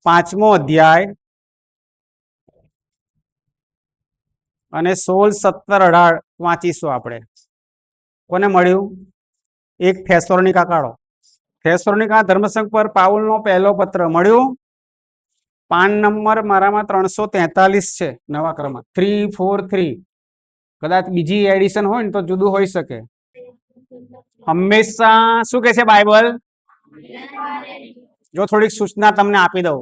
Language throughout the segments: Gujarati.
5મો અધ્યાય અને 16, 17, 18 વાંચીશું આપણે. કોને મળ્યું? એક થેસલોનિકા કાઢો. થેસલોનિકા ધર્મસંઘ પર પાઉલનો પહેલો પત્ર મળ્યું. પાન નંબર મારામાં 343 છે નવા ક્રમમાં, 343. કદાચ બીજી એડિશન હોય ને તો જુદું હોઈ શકે. હંમેશા શું કે છે બાઇબલ? જો થોડીક સૂચના તમને આપી દઉં,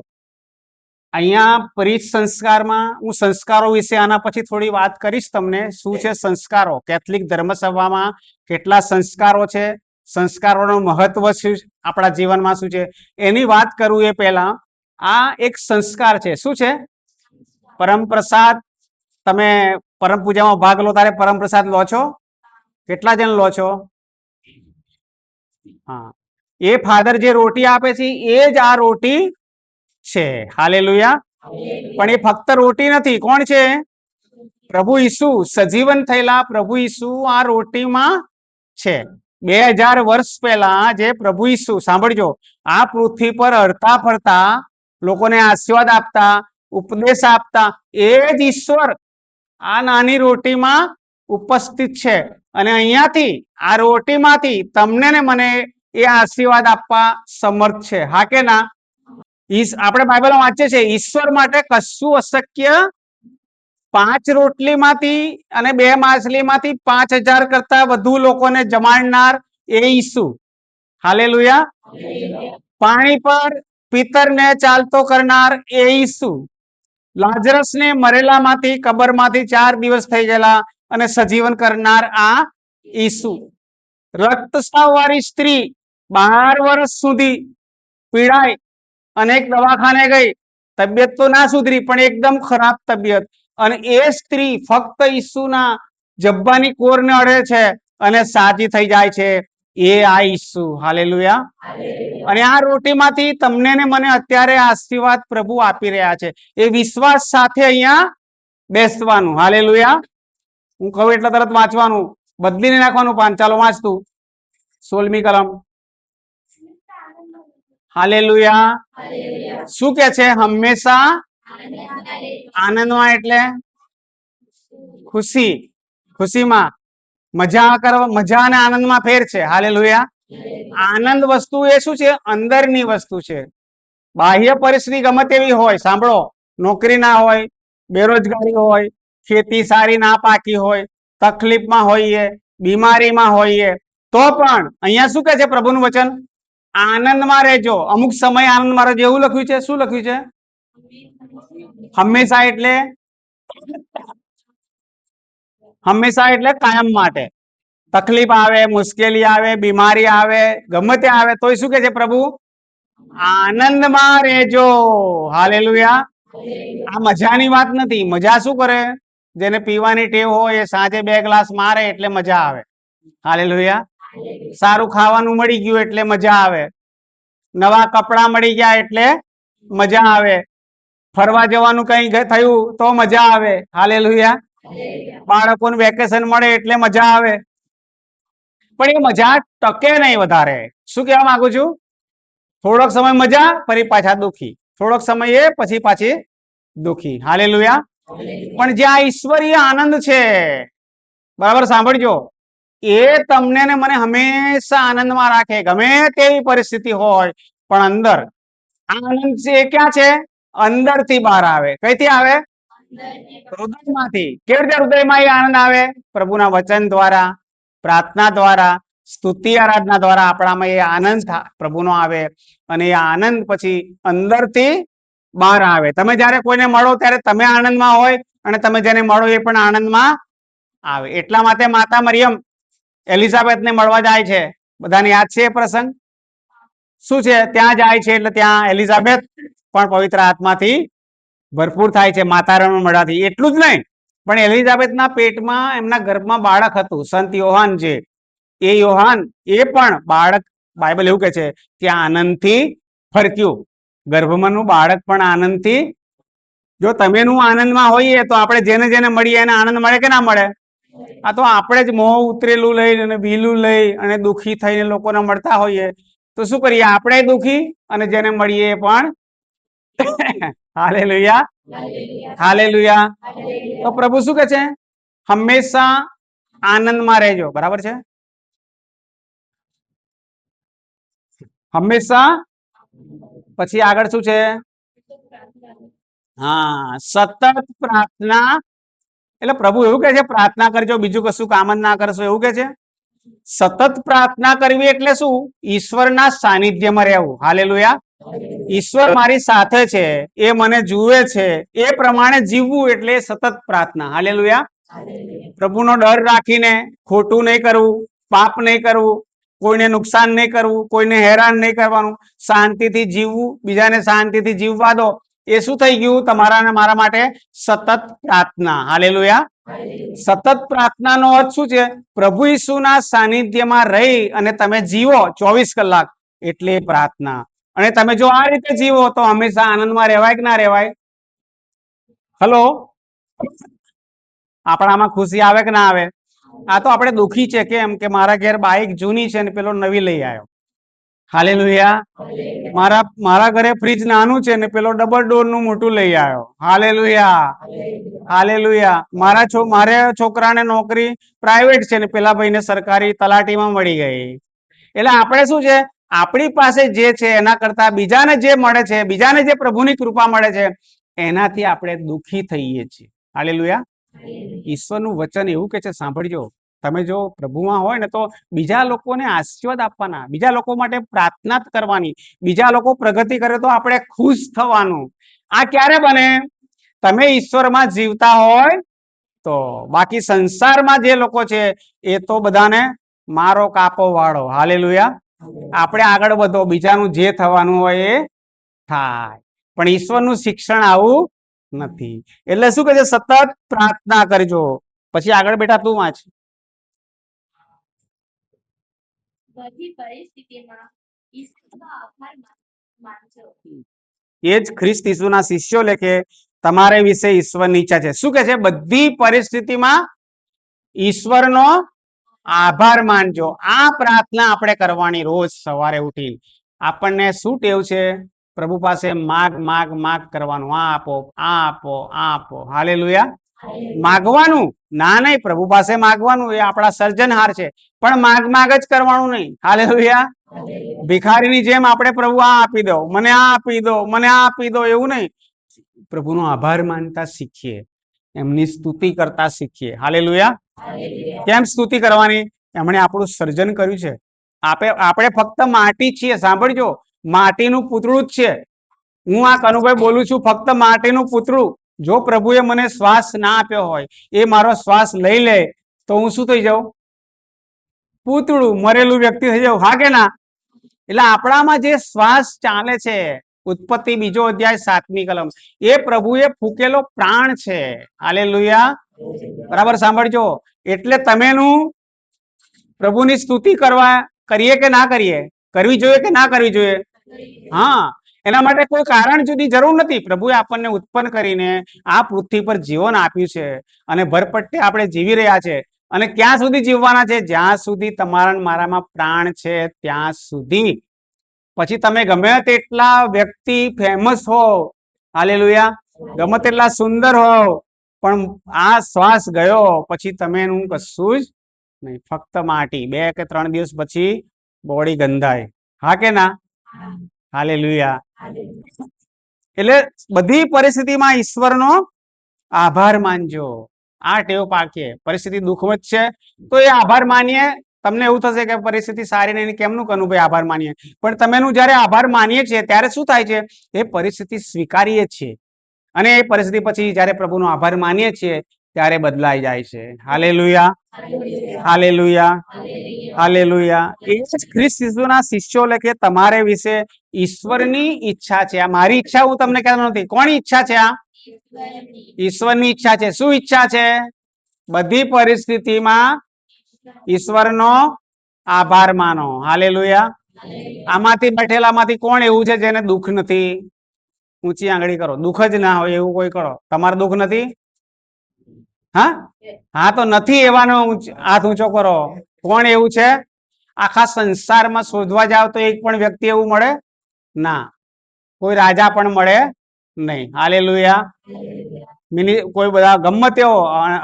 અહીંયા પરિત સંસ્કારમાં હું સંસ્કારો વિશે આના પછી થોડી વાત કરીશ તમને. શું છે સંસ્કારો? કેથલિક ધર્મસભામાં કેટલા સંસ્કારો છે, સંસ્કારોનું મહત્વ શું આપણા જીવનમાં શું છે એની વાત કરું એ પહેલા આ એક સંસ્કાર છે. શું છે? પરમ પ્રસાદ. તમે પરમ પૂજામાં ભાગ લો ત્યારે પરમ પ્રસાદ લો છો? કેટલા જણ લો છો? હા, એ ફાધર જે રોટી આપે છે એ જ આ રોટી છે. હાલેલુયા. પણ એ ફક્ત રોટી નથી. કોણ છે? પ્રભુ ઈસુ. સજીવન થયેલા પ્રભુ ઈસુ આ રોટીમાં છે. 2000 વર્ષ પહેલા જે પ્રભુ ઈસુ, સાંભળજો, આ પૃથ્વી પર હરતા ફરતા લોકોને આશીર્વાદ આપતા, ઉપદેશ આપતા, એ જ ઈશ્વર આ નાની રોટીમાં ઉપસ્થિત છે. અને અહીંયાથી આ રોટીમાંથી તમને ને મને એ આશીર્વાદ આપવા સમર્થ છે. હા કે ના? આપણે બાઇબલમાં વાંચીએ છીએ ઈશ્વર માટે કશું અશક્ય. 5 રોટલીમાંથી અને 2 માછલીમાંથી 5000 કરતા વધુ લોકોને જમાડનાર એ ઈસુ. હાલેલુયા. પાણી પર પિતરને ચાલતો કરનાર એ ઈસુ. લાજરસને મરેલામાંથી, કબરમાંથી 4 દિવસ થઈ ગયેલા અને સજીવન કરનાર આ ઈસુ. રક્તસ્રાવ વાળી સ્ત્રી 12 વર્ષ સુધી પીડાય, અનેક દવાખાને ગઈ, તબિયત તો ના સુધરી પણ એકદમ ખરાબ તબિયત, અને એ સ્ત્રી ફક્ત ઈસુના જબ્બાની કોરને અડે છે અને સાજી થઈ જાય છે. એ આ ઈસુ. હાલેલુયા. અને આ રોટીમાંથી તમને ને મને અત્યારે આશીર્વાદ પ્રભુ આપી રહ્યા છે. એ વિશ્વાસ સાથે અહીંયા બેસવાનું. હાલેલુયા. હું કહું એટલે તરત વાંચવાનું, બદલીને નાખવાનું પાન. ચાલો વાંચતું. 16મી કલમ. હાલેલુયા. શું કે છે? હંમેશા આનંદમાં, એટલે ખુશી. ખુશીમાં મજા કરવા, મજા અને આનંદમાં ફેર છે. હાલેલુયા. આનંદ વસ્તુ એ શું છે? અંદરની વસ્તુ છે. બાહ્ય પરિસ્થિતિ ગમે તેવી હોય, સાંભળો, નોકરી ના હોય, બેરોજગારી હોય, ખેતી સારી ના પાકી હોય, તકલીફમાં હોઈએ, બીમારીમાં હોઈએ, તો પણ અહીંયા શું કે છે પ્રભુનું વચન? આનંદમાં રહેજો. અમુક સમય આનંદમાં રહેજો એવું લખ્યું છે. શું લખ્યું છે? હંમેશા એટલે હંમેશા એટલે કાયમ માટે. તકલીફ આવે, મુશ્કેલી આવે, બીમારી આવે, ગમે તે આવે તોય શું કે છે પ્રભુ? આનંદમાં રહેજો. હાલેલુયા. આ મજાની વાત નથી. મજા શું કરે? જેને પીવાની ટેવ હોય એ સાંજે 2 ગ્લાસ મારે એટલે મજા આવે. હાલેલુયા. સારું ખાવાનું મળી ગયું એટલે મજા આવે. નવા કપડા મળી ગયા એટલે મજા આવે. ફરવા જવાનું કઈ થયું તો મજા આવે. હાલેલુયા. બાળકોનું વેકેશન મળે એટલે મજા આવે. પણ એ મજા ટકે નહીં વધારે. શું કહેવા માંગુ છું? થોડોક સમય મજા, ફરી પાછા દુખી. થોડોક સમય એ, પછી પાછી દુખી. હાલેલુયા. પણ જે આ ઈશ્વરીય આનંદ છે, બરાબર સાંભળજો, એ તમને ને મને હંમેશા આનંદમાં રાખે, ગમે તેવી પરિસ્થિતિ હોય. પણ અંદર આનંદ છે ક્યાં છે? અંદરથી બહાર આવે. કઈથી આવે? હૃદયમાંથી. કેવી રીતે હૃદયમાં એ આનંદ આવે? પ્રભુના વચન દ્વારા, પ્રાર્થના દ્વારા, સ્તુતિ આરાધના દ્વારા આપણામાં એ આનંદ પ્રભુનો આવે. અને એ આનંદ પછી અંદરથી બહાર આવે. તમે જ્યારે કોઈને મળો ત્યારે તમે આનંદમાં હોય, અને તમે જેને મળો એ પણ આનંદમાં આવે. એટલા માટે માતા મરિયમ એલિઝાબેથને મળવા જાય છે. બધાને યાદ છે એ પ્રસંગ? શું છે? ત્યાં જાય છે એટલે ત્યાં એલિઝાબેથ પણ પવિત્ર આત્માથી ભરપૂર થાય છે માતાના મળવાથી. એટલું જ નહીં, પણ એલિઝાબેથના પેટમાં, એમના ગર્ભમાં બાળક હતું, સંત યોહાન. જે એ યોહાન, એ પણ બાળક, બાઇબલ એવું કે છે, ત્યાં આનંદથી ફરક્યું. ગર્ભમાંનું બાળક પણ આનંદથી. જો તમે આનંદમાં હોઈએ તો આપણે જેને જેને મળીએ એને આનંદ મળે કે ના મળે? આ તો આપણે જ મોં ઉતરેલું લઈ અને બીલું લઈ અને દુઃખી થઈને લોકોને મળતા હોઈએ તો શું કરીએ? આપણે દુઃખી અને જેને મળીએ પણ હાલેલુયા, હાલેલુયા. તો પ્રભુ શું કે છે? હંમેશા આનંદમાં રહેજો. બરાબર છે? હંમેશા. પછી આગળ શું છે? હા, સતત પ્રાર્થના. એટલે પ્રભુ એવું કે છે પ્રાર્થના કરજો, બીજું કશું કામ જ ના કરશો એવું કે છે. સતત પ્રાર્થના કરવી એટલે શું? ઈશ્વરના સાનિધ્યમાં રહેવું. હાલેલુયા. ઈશ્વર મારી સાથે છે, એ મને જુએ છે, એ પ્રમાણે જીવવું એટલે સતત પ્રાર્થના. હાલેલુયા. પ્રભુનો ડર રાખીને ખોટું નહીં કરવું, પાપ નહીં કરવું, કોઈને નુકસાન નહીં કરવું, કોઈને હેરાન નહીં કરવાનું, શાંતિથી જીવવું, બીજાને શાંતિથી જીવવા દો. એ શું થઈ ગયું? તમારા અને મારા માટે સતત પ્રાર્થના. હાલેલુયા. સતત પ્રાર્થનાનો અર્થ શું છે? પ્રભુ ઈસુના સાનિધ્યમાં રહી અને તમે જીવો 24 કલાક એટલે પ્રાર્થના. અને તમે જો આ રીતે જીવો તો હંમેશા આનંદમાં રહેવાય કે ના રહેવાય? હલો, આપણામાં ખુશી આવે કે ના આવે? આ તો આપણે દુખી છે. કેમ કે મારા ઘેર બાઈક જૂની છે ને પેલો નવી લઈ આવ્યો. હાલેલુયા. મારા ઘરે ફ્રીજ નાનું છે ને પેલો ડબલ ડોર નું મોટું લઈ આવ્યો. Hallelujah, hallelujah. મારા છોકરાને નોકરી પ્રાઇવેટ છે ને પેલા ભાઈને સરકારી તલાટીમાં મળી ગઈ. એટલે આપણે શું છે? આપણી પાસે જે છે એના કરતા બીજાને જે મળે છે, બીજાને જે પ્રભુની કૃપા મળે છે એનાથી આપણે દુખી થઈએ છીએ. હાલેલુયા. ઈશ્વરનું વચન એવું કે છે, સાંભળજો. તમે જો પ્રભુમાં હોય ને તો બીજા લોકોને આશીર્વાદ આપવાના, બીજા લોકો માટે પ્રાર્થના કરવાની, બીજા લોકો પ્રગતિ કરે તો આપણે ખુશ થવાનું. આ ક્યારે બને? તમે ઈશ્વરમાં જીવતા હોય તો. બાકી સંસારમાં જે લોકો છે એ તો બધાને મારો કાપો વાળો. હાલેલુયા. આપણે આગળ વધો, બીજાનું જે થવાનું હોય એ થાય, પણ ઈશ્વરનું શિક્ષણ આવું નથી. એટલે શું કહે છે? સતત પ્રાર્થના કરજો. પછી આગળ બેટા તું વાંચ. એ જ ખ્રિસ્ત ઈસુના શિષ્યો લેખે તમારે વિશે ઈશ્વરની ઈચ્છા છે. શું કે છે? બધી પરિસ્થિતિમાં ઈશ્વરનો આભાર માનજો. આ પ્રાર્થના આપણે કરવાની રોજ સવારે ઉઠી. આપણને શું ટેવ છે? પ્રભુ પાસે માગ માગ માગ કરવાનું. આ આપો, આ આપો, આ આપો. હાલેલુયા. માગવાનું ના નહીં, પ્રભુ પાસે માગવાનું એ આપણા સર્જનહાર છે, પણ માગ માગ જ કરવાનું નહીં. હાલેલુયા. ભિખારીની જેમ આપણે પ્રભુ આ આપી દો, મને આ આપી દો, મને આ આપી દો એવું નહીં. પ્રભુનો આભાર માનતા શીખીએ, એમની સ્તુતિ કરતા શીખીએ. હાલેલુયા. કેમ સ્તુતિ કરવાની? એમણે આપણું સર્જન કર્યું છે. આપણે ફક્ત માટી છીએ. સાંભળજો, માટીનું પૂતળું જ છે. હું આ કનુભાઈ બોલું છું, ફક્ત માટીનું પૂતળું. જો પ્રભુએ મને શ્વાસ ના આપ્યો હોય, એ મારો શ્વાસ લઈ લે તો હું શું થઈ જાઉં? પૂતળું, મરેલું વ્યક્તિ થઈ જાઉં. હા કે ના? એટલે આપણામાં જે શ્વાસ ચાલે છે, ઉત્પત્તિ 2 અધ્યાય 7મી કલમ, એ પ્રભુએ ફૂકેલો પ્રાણ છે. હાલેલુયા. બરાબર સાંભળજો. એટલે તમેનું પ્રભુની સ્તુતિ કરીએ કે ના કરીએ? કરવી જોઈએ કે ના કરવી જોઈએ? હા, એના માટે કોઈ કારણ જુદી જરૂર નથી. પ્રભુએ આપણને ઉત્પન્ન કરીને આ પૃથ્વી પર જીવન આપ્યું છે અને ભરપટ્ટે આપણે જીવી રહ્યા છે. અને ક્યાં સુધી જીવવાના છે? જ્યાં સુધી તમારા મારામાં પ્રાણ છે ત્યાં સુધી. પછી તમે ગમે તેટલા વ્યક્તિ ફેમસ હો, હાલેલુયા, ગમે તેટલા સુંદર હો, પણ આ શ્વાસ ગયો પછી તમે એનું કશું જ નહીં, ફક્ત માટી. 2 કે 3 દિવસ પછી બોડી ગંધાય. હા કે ના? હાલેલુયા. એટલે બધી પરિસ્થિતિમાં ઈશ્વરનો આભાર માનજો. આ ટેવ પાકીએ. પરિસ્થિતિ દુઃખદ છે તો એ આભાર માનીએ. તમને એવું થશે કે પરિસ્થિતિ સારી નહીં, કેમનું કનું ભાઈ આભાર માનીએ? પણ તમેનું જયારે આભાર માનીએ છીએ ત્યારે શું થાય છે? એ પરિસ્થિતિ સ્વીકારીએ છીએ અને એ પરિસ્થિતિ પછી જયારે પ્રભુનો આભાર માનીએ છીએ ત્યારે બદલાઈ જાય છે. Hallelujah, hallelujah, hallelujah. એ જ ખ્રિસ્ત ઈસુના શિષ્યો લેખે તમારે વિશે ઈશ્વરની ઈચ્છા છે. આ મારી ઈચ્છા હું તમને કહેતો નથી. કોની ઈચ્છા છે? આ ઈશ્વરની ઈચ્છા છે. શું ઈચ્છા છે? બધી પરિસ્થિતિમાં ઈશ્વરનો આભાર માનો. હાલેલુયા. આમાંથી બેઠેલામાંથી કોણ એવું છે જેને દુઃખ નથી? ઊંચી આંગળી કરો. દુઃખ જ ના હોય એવું કોઈ કરો. તમારે દુઃખ નથી? હા, હા તો નથી એવાનો હાથ ઊંચો કરો. કોણ એવું છે? આખા સંસારમાં શોધવા જાવ તો એક પણ વ્યક્તિ એવું મળે ના. કોઈ રાજા પણ મળે નહીં. હાલેલુયા. કોઈ બધા ગમે તેઓ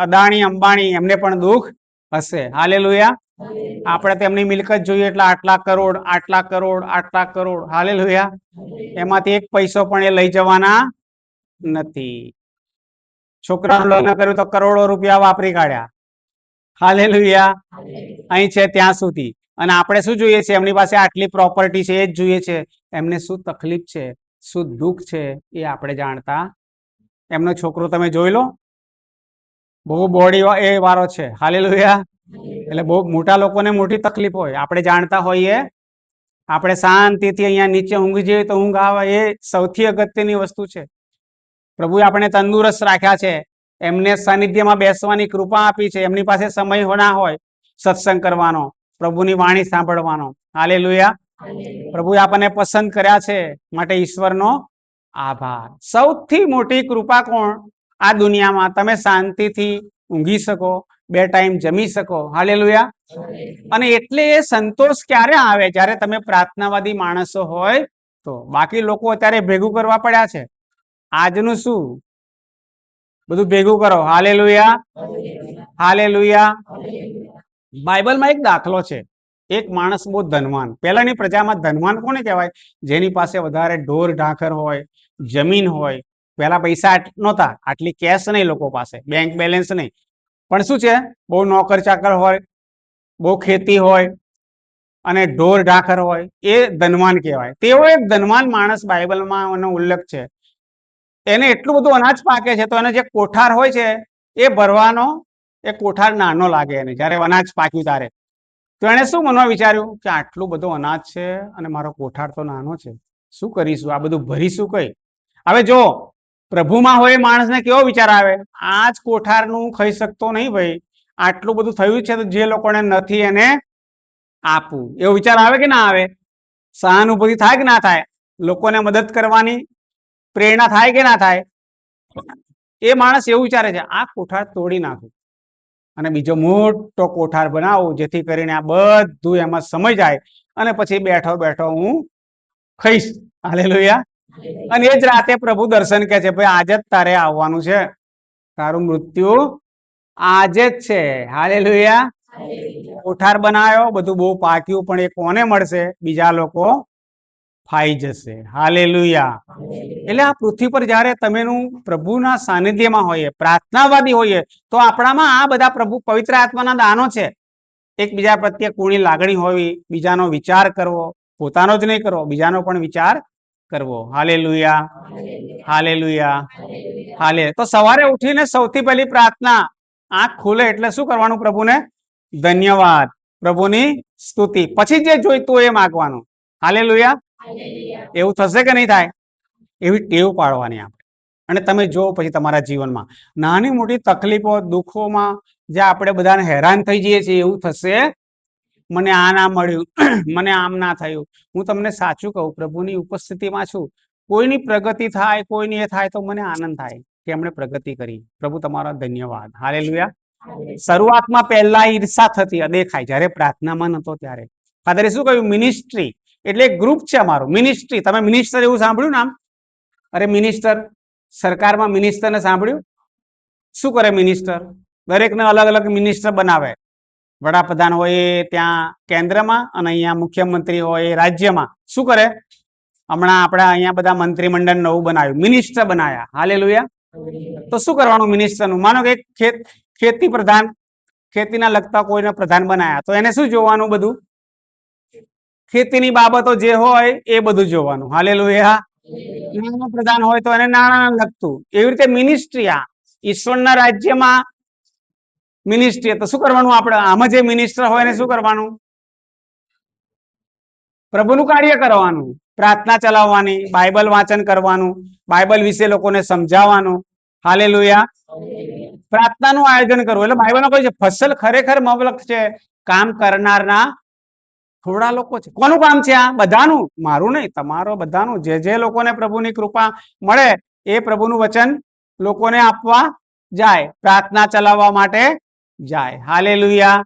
અદાણી અંબાણી એમને પણ દુઃખ હશે. હાલેલુયા. આપણે તેમની મિલકત જોઈએ એટલે આટલા કરોડ, આટલા કરોડ, આટલા કરોડ. હાલેલુયા. એમાંથી એક પૈસો પણ એ લઈ જવાના નથી. છોકરાનું લગ્ન કર્યું તો કરોડો રૂપિયા વાપરી કાઢ્યા. હાલેલુયા. અહીં છે ત્યાં સુધી. અને આપણે શું જોઈએ છે? એમની પાસે આટલી પ્રોપર્ટી છે એ જ જોઈએ છે. એમને શું તકલીફ છે, શું દુઃખ છે એ આપણે જાણતા. એમનો છોકરો તમે જોઈ લો, બહુ બોડી એ વાળો છે. હાલેલુયા. એટલે બહુ મોટા લોકોને મોટી તકલીફ હોય, આપણે જાણતા હોઈએ. આપણે શાંતિથી અહીંયા નીચે ઊંઘી જઈએ તો ઊંઘ આવે, એ સૌથી અગત્યની વસ્તુ છે. પ્રભુએ આપણે તંદુરસ્ત રાખ્યા છે, એમને સાનિધ્યમાં બેસવાની કૃપા આપી છે. એમની પાસે સમય ના હોય સત્સંગ કરવાનો, પ્રભુની વાણી સાંભળવાનો. હાલેલુયા. પ્રભુએ આપણને પસંદ કર્યા છે, માટે ઈશ્વરનો આભાર. સૌથી મોટી કૃપા કોણ આ દુનિયામાં? તમે શાંતિથી ઊંઘી શકો, 2 ટાઈમ જમી શકો. હાલેલુયા. અને એટલે એ સંતોષ ક્યારે આવે? જ્યારે તમે પ્રાર્થનાવાદી માણસો હોય તો. બાકી લોકો અત્યારે ભેગું કરવા પડ્યા છે. આજનું શું બધું ભેગું કરો. હાલેલુયા. હાલેલુયા. બાઇબલમાં એક દાખલો છે. એક માણસ બહુ ધનવાન, પહેલાની પ્રજામાં ધનવાન કોને કહેવાય? જેની પાસે વધારે ઢોર ઢાંખર હોય, જમીન હોય. પહેલા પૈસા નહોતા, આટલી કેશ નહીં લોકો પાસે, બેંક બેલેન્સ નહીં, પણ શું છે? બહુ નોકર ચાકર હોય, બહુ ખેતી હોય અને ઢોર ઢાંખર હોય, એ ધનવાન કહેવાય. તેવો એક ધનવાન માણસ બાઇબલમાં એનો ઉલ્લેખ છે. એને એટલું બધું અનાજ પાકે છે તો એને જે કોઠાર હોય છે એ ભરવાનો, એ કોઠાર નાનો લાગે એને જ્યારે અનાજ પાક્યું ત્યારે. તો એને શું મનમાં વિચાર્યું કે આટલું બધું અનાજ છે અને મારો કોઠાર તો નાનો છે, શું કરીશું? આ બધું ભરીશું કઈ? હવે જો પ્રભુમાં હોય માણસને કેવો વિચાર આવે? આ જ કોઠારનું ખાઈ શકતો નહીં ભાઈ, આટલું બધું થયું છે તો જે લોકોને નથી એને આપવું. એવો વિચાર આવે કે ના આવે? સહાનુભૂતિ થાય કે ના થાય? લોકોને મદદ કરવાની પ્રેરણા થાય કે ના થાય? એ માણસ એવું વિચારે છે, આ કોઠાર તોડી નાખું અને બીજો મોટો કોઠાર બનાવું, જેથી કરીને આ બધું એમાં સમય જાય અને પછી બેઠો બેઠો હું ખાઈશ. હાલેલુયા. અને એ જ રાતે પ્રભુ દર્શન કહે છે, ભાઈ આજે જ તારે આવવાનું છે, તારું મૃત્યુ આજે જ છે. હાલેલુયા. કોઠાર બનાવ્યો, બધું બહુ પાક્યું, પણ એ કોને મળશે? બીજા લોકો ખાઈ જશે. હાલેલુયા. એટલે આ પૃથ્વી પર જ્યારે તમેનું પ્રભુના સાનિધ્યમાં હોઈએ, પ્રાર્થનાવાદી હોઈએ, તો આપણામાં આ બધા પ્રભુ પવિત્ર આત્માના દાનો છે. એકબીજા પ્રત્યે કોની લાગણી હોવી, બીજાનો વિચાર કરવો, પોતાનો જ નહીં કરવો, બીજાનો પણ વિચાર કરવો. હાલેલુયા. હાલેલુયા. હાલે તો સવારે ઉઠીને સૌથી પહેલી પ્રાર્થના, આંખ ખુલે એટલે શું કરવાનું? પ્રભુને ધન્યવાદ, પ્રભુની સ્તુતિ, પછી જે જોઈતું એ માગવાનું. હાલેલુયા. એવું થશે કે નહીં થાય? એવી ટેવ પાડવાની આપણે. અને તમે જો પછી તમારા જીવનમાં નાની મોટી તકલીફો દુઃખોમાં જે આપણે બધાને હેરાન થઈ જઈએ છીએ, એવું થશે, મને આ ના મળ્યું, મને આમ ના થયું. હું તમને સાચું કહું, પ્રભુની ઉપસ્થિતિમાં છું, કોઈની પ્રગતિ થાય, કોઈની એ થાય તો મને આનંદ થાય કે એમણે પ્રગતિ કરી. પ્રભુ તમારો ધન્યવાદ. હાલેલુયા. શરૂઆતમાં પહેલા ઈર્ષા થતી, દેખાય, જ્યારે પ્રાર્થનામાં નતો ત્યારે. ફાધરે શું કહ્યું? મિનિસ્ટ્રી એટલે એક ગ્રુપ છે અમારું, મિનિસ્ટ્રી. તમે મિનિસ્ટર એવું સાંભળ્યું નામ? અરે મિનિસ્ટર, સરકારમાં મિનિસ્ટરને સાંભળ્યું? શું કરે મિનિસ્ટર? દરેકને અલગ અલગ મિનિસ્ટર બનાવે. વડાપ્રધાન હોય ત્યાં કેન્દ્રમાં અને અહીંયા મુખ્યમંત્રી હોય રાજ્યમાં. શું કરે? હમણાં આપણે અહીંયા બધા મંત્રીમંડળ નવું બનાવ્યું, મિનિસ્ટર બનાવ્યા. હાલેલુયા. તો શું કરવાનું મિનિસ્ટરનું? માનો કે ખેતી પ્રધાન, ખેતીના લગતા કોઈને પ્રધાન બનાયા, તો એને શું જોવાનું? બધું ખેતીની બાબતો જે હોય એ બધું જોવાનું. હાલેલુયા. નાણાં પ્રધાન હોય તો એને નાણાં લગતું. એવી રીતે મિનિસ્ટ્રી, આ ઈશ્વરના રાજ્યમાં મિનિસ્ટ્રી. તો શું કરવાનું આપણે? આમાં જે મિનિસ્ટર હોય એને શું કરવાનું? પ્રભુનું કાર્ય કરવાનું, પ્રાર્થના ચલાવવાની, બાઇબલ વાંચન કરવાનું, બાઇબલ વિશે લોકોને સમજાવવાનું. હાલેલુયા. પ્રાર્થનાનું આયોજન કરવું. એટલે બાઇબલમાં કહ્યું છે, ફસલ ખરેખર મબલખ છે, કામ કરનારના થોડા લોકો છે. કોનું કામ છે આ? બધાનું, મારું નહીં, તમારો, બધાનું. જે જે લોકોને પ્રભુની કૃપા મળે એ પ્રભુનું વચન લોકોને આપવા જાય, પ્રાર્થના ચલાવવા માટે જાય. હાલેલુયા.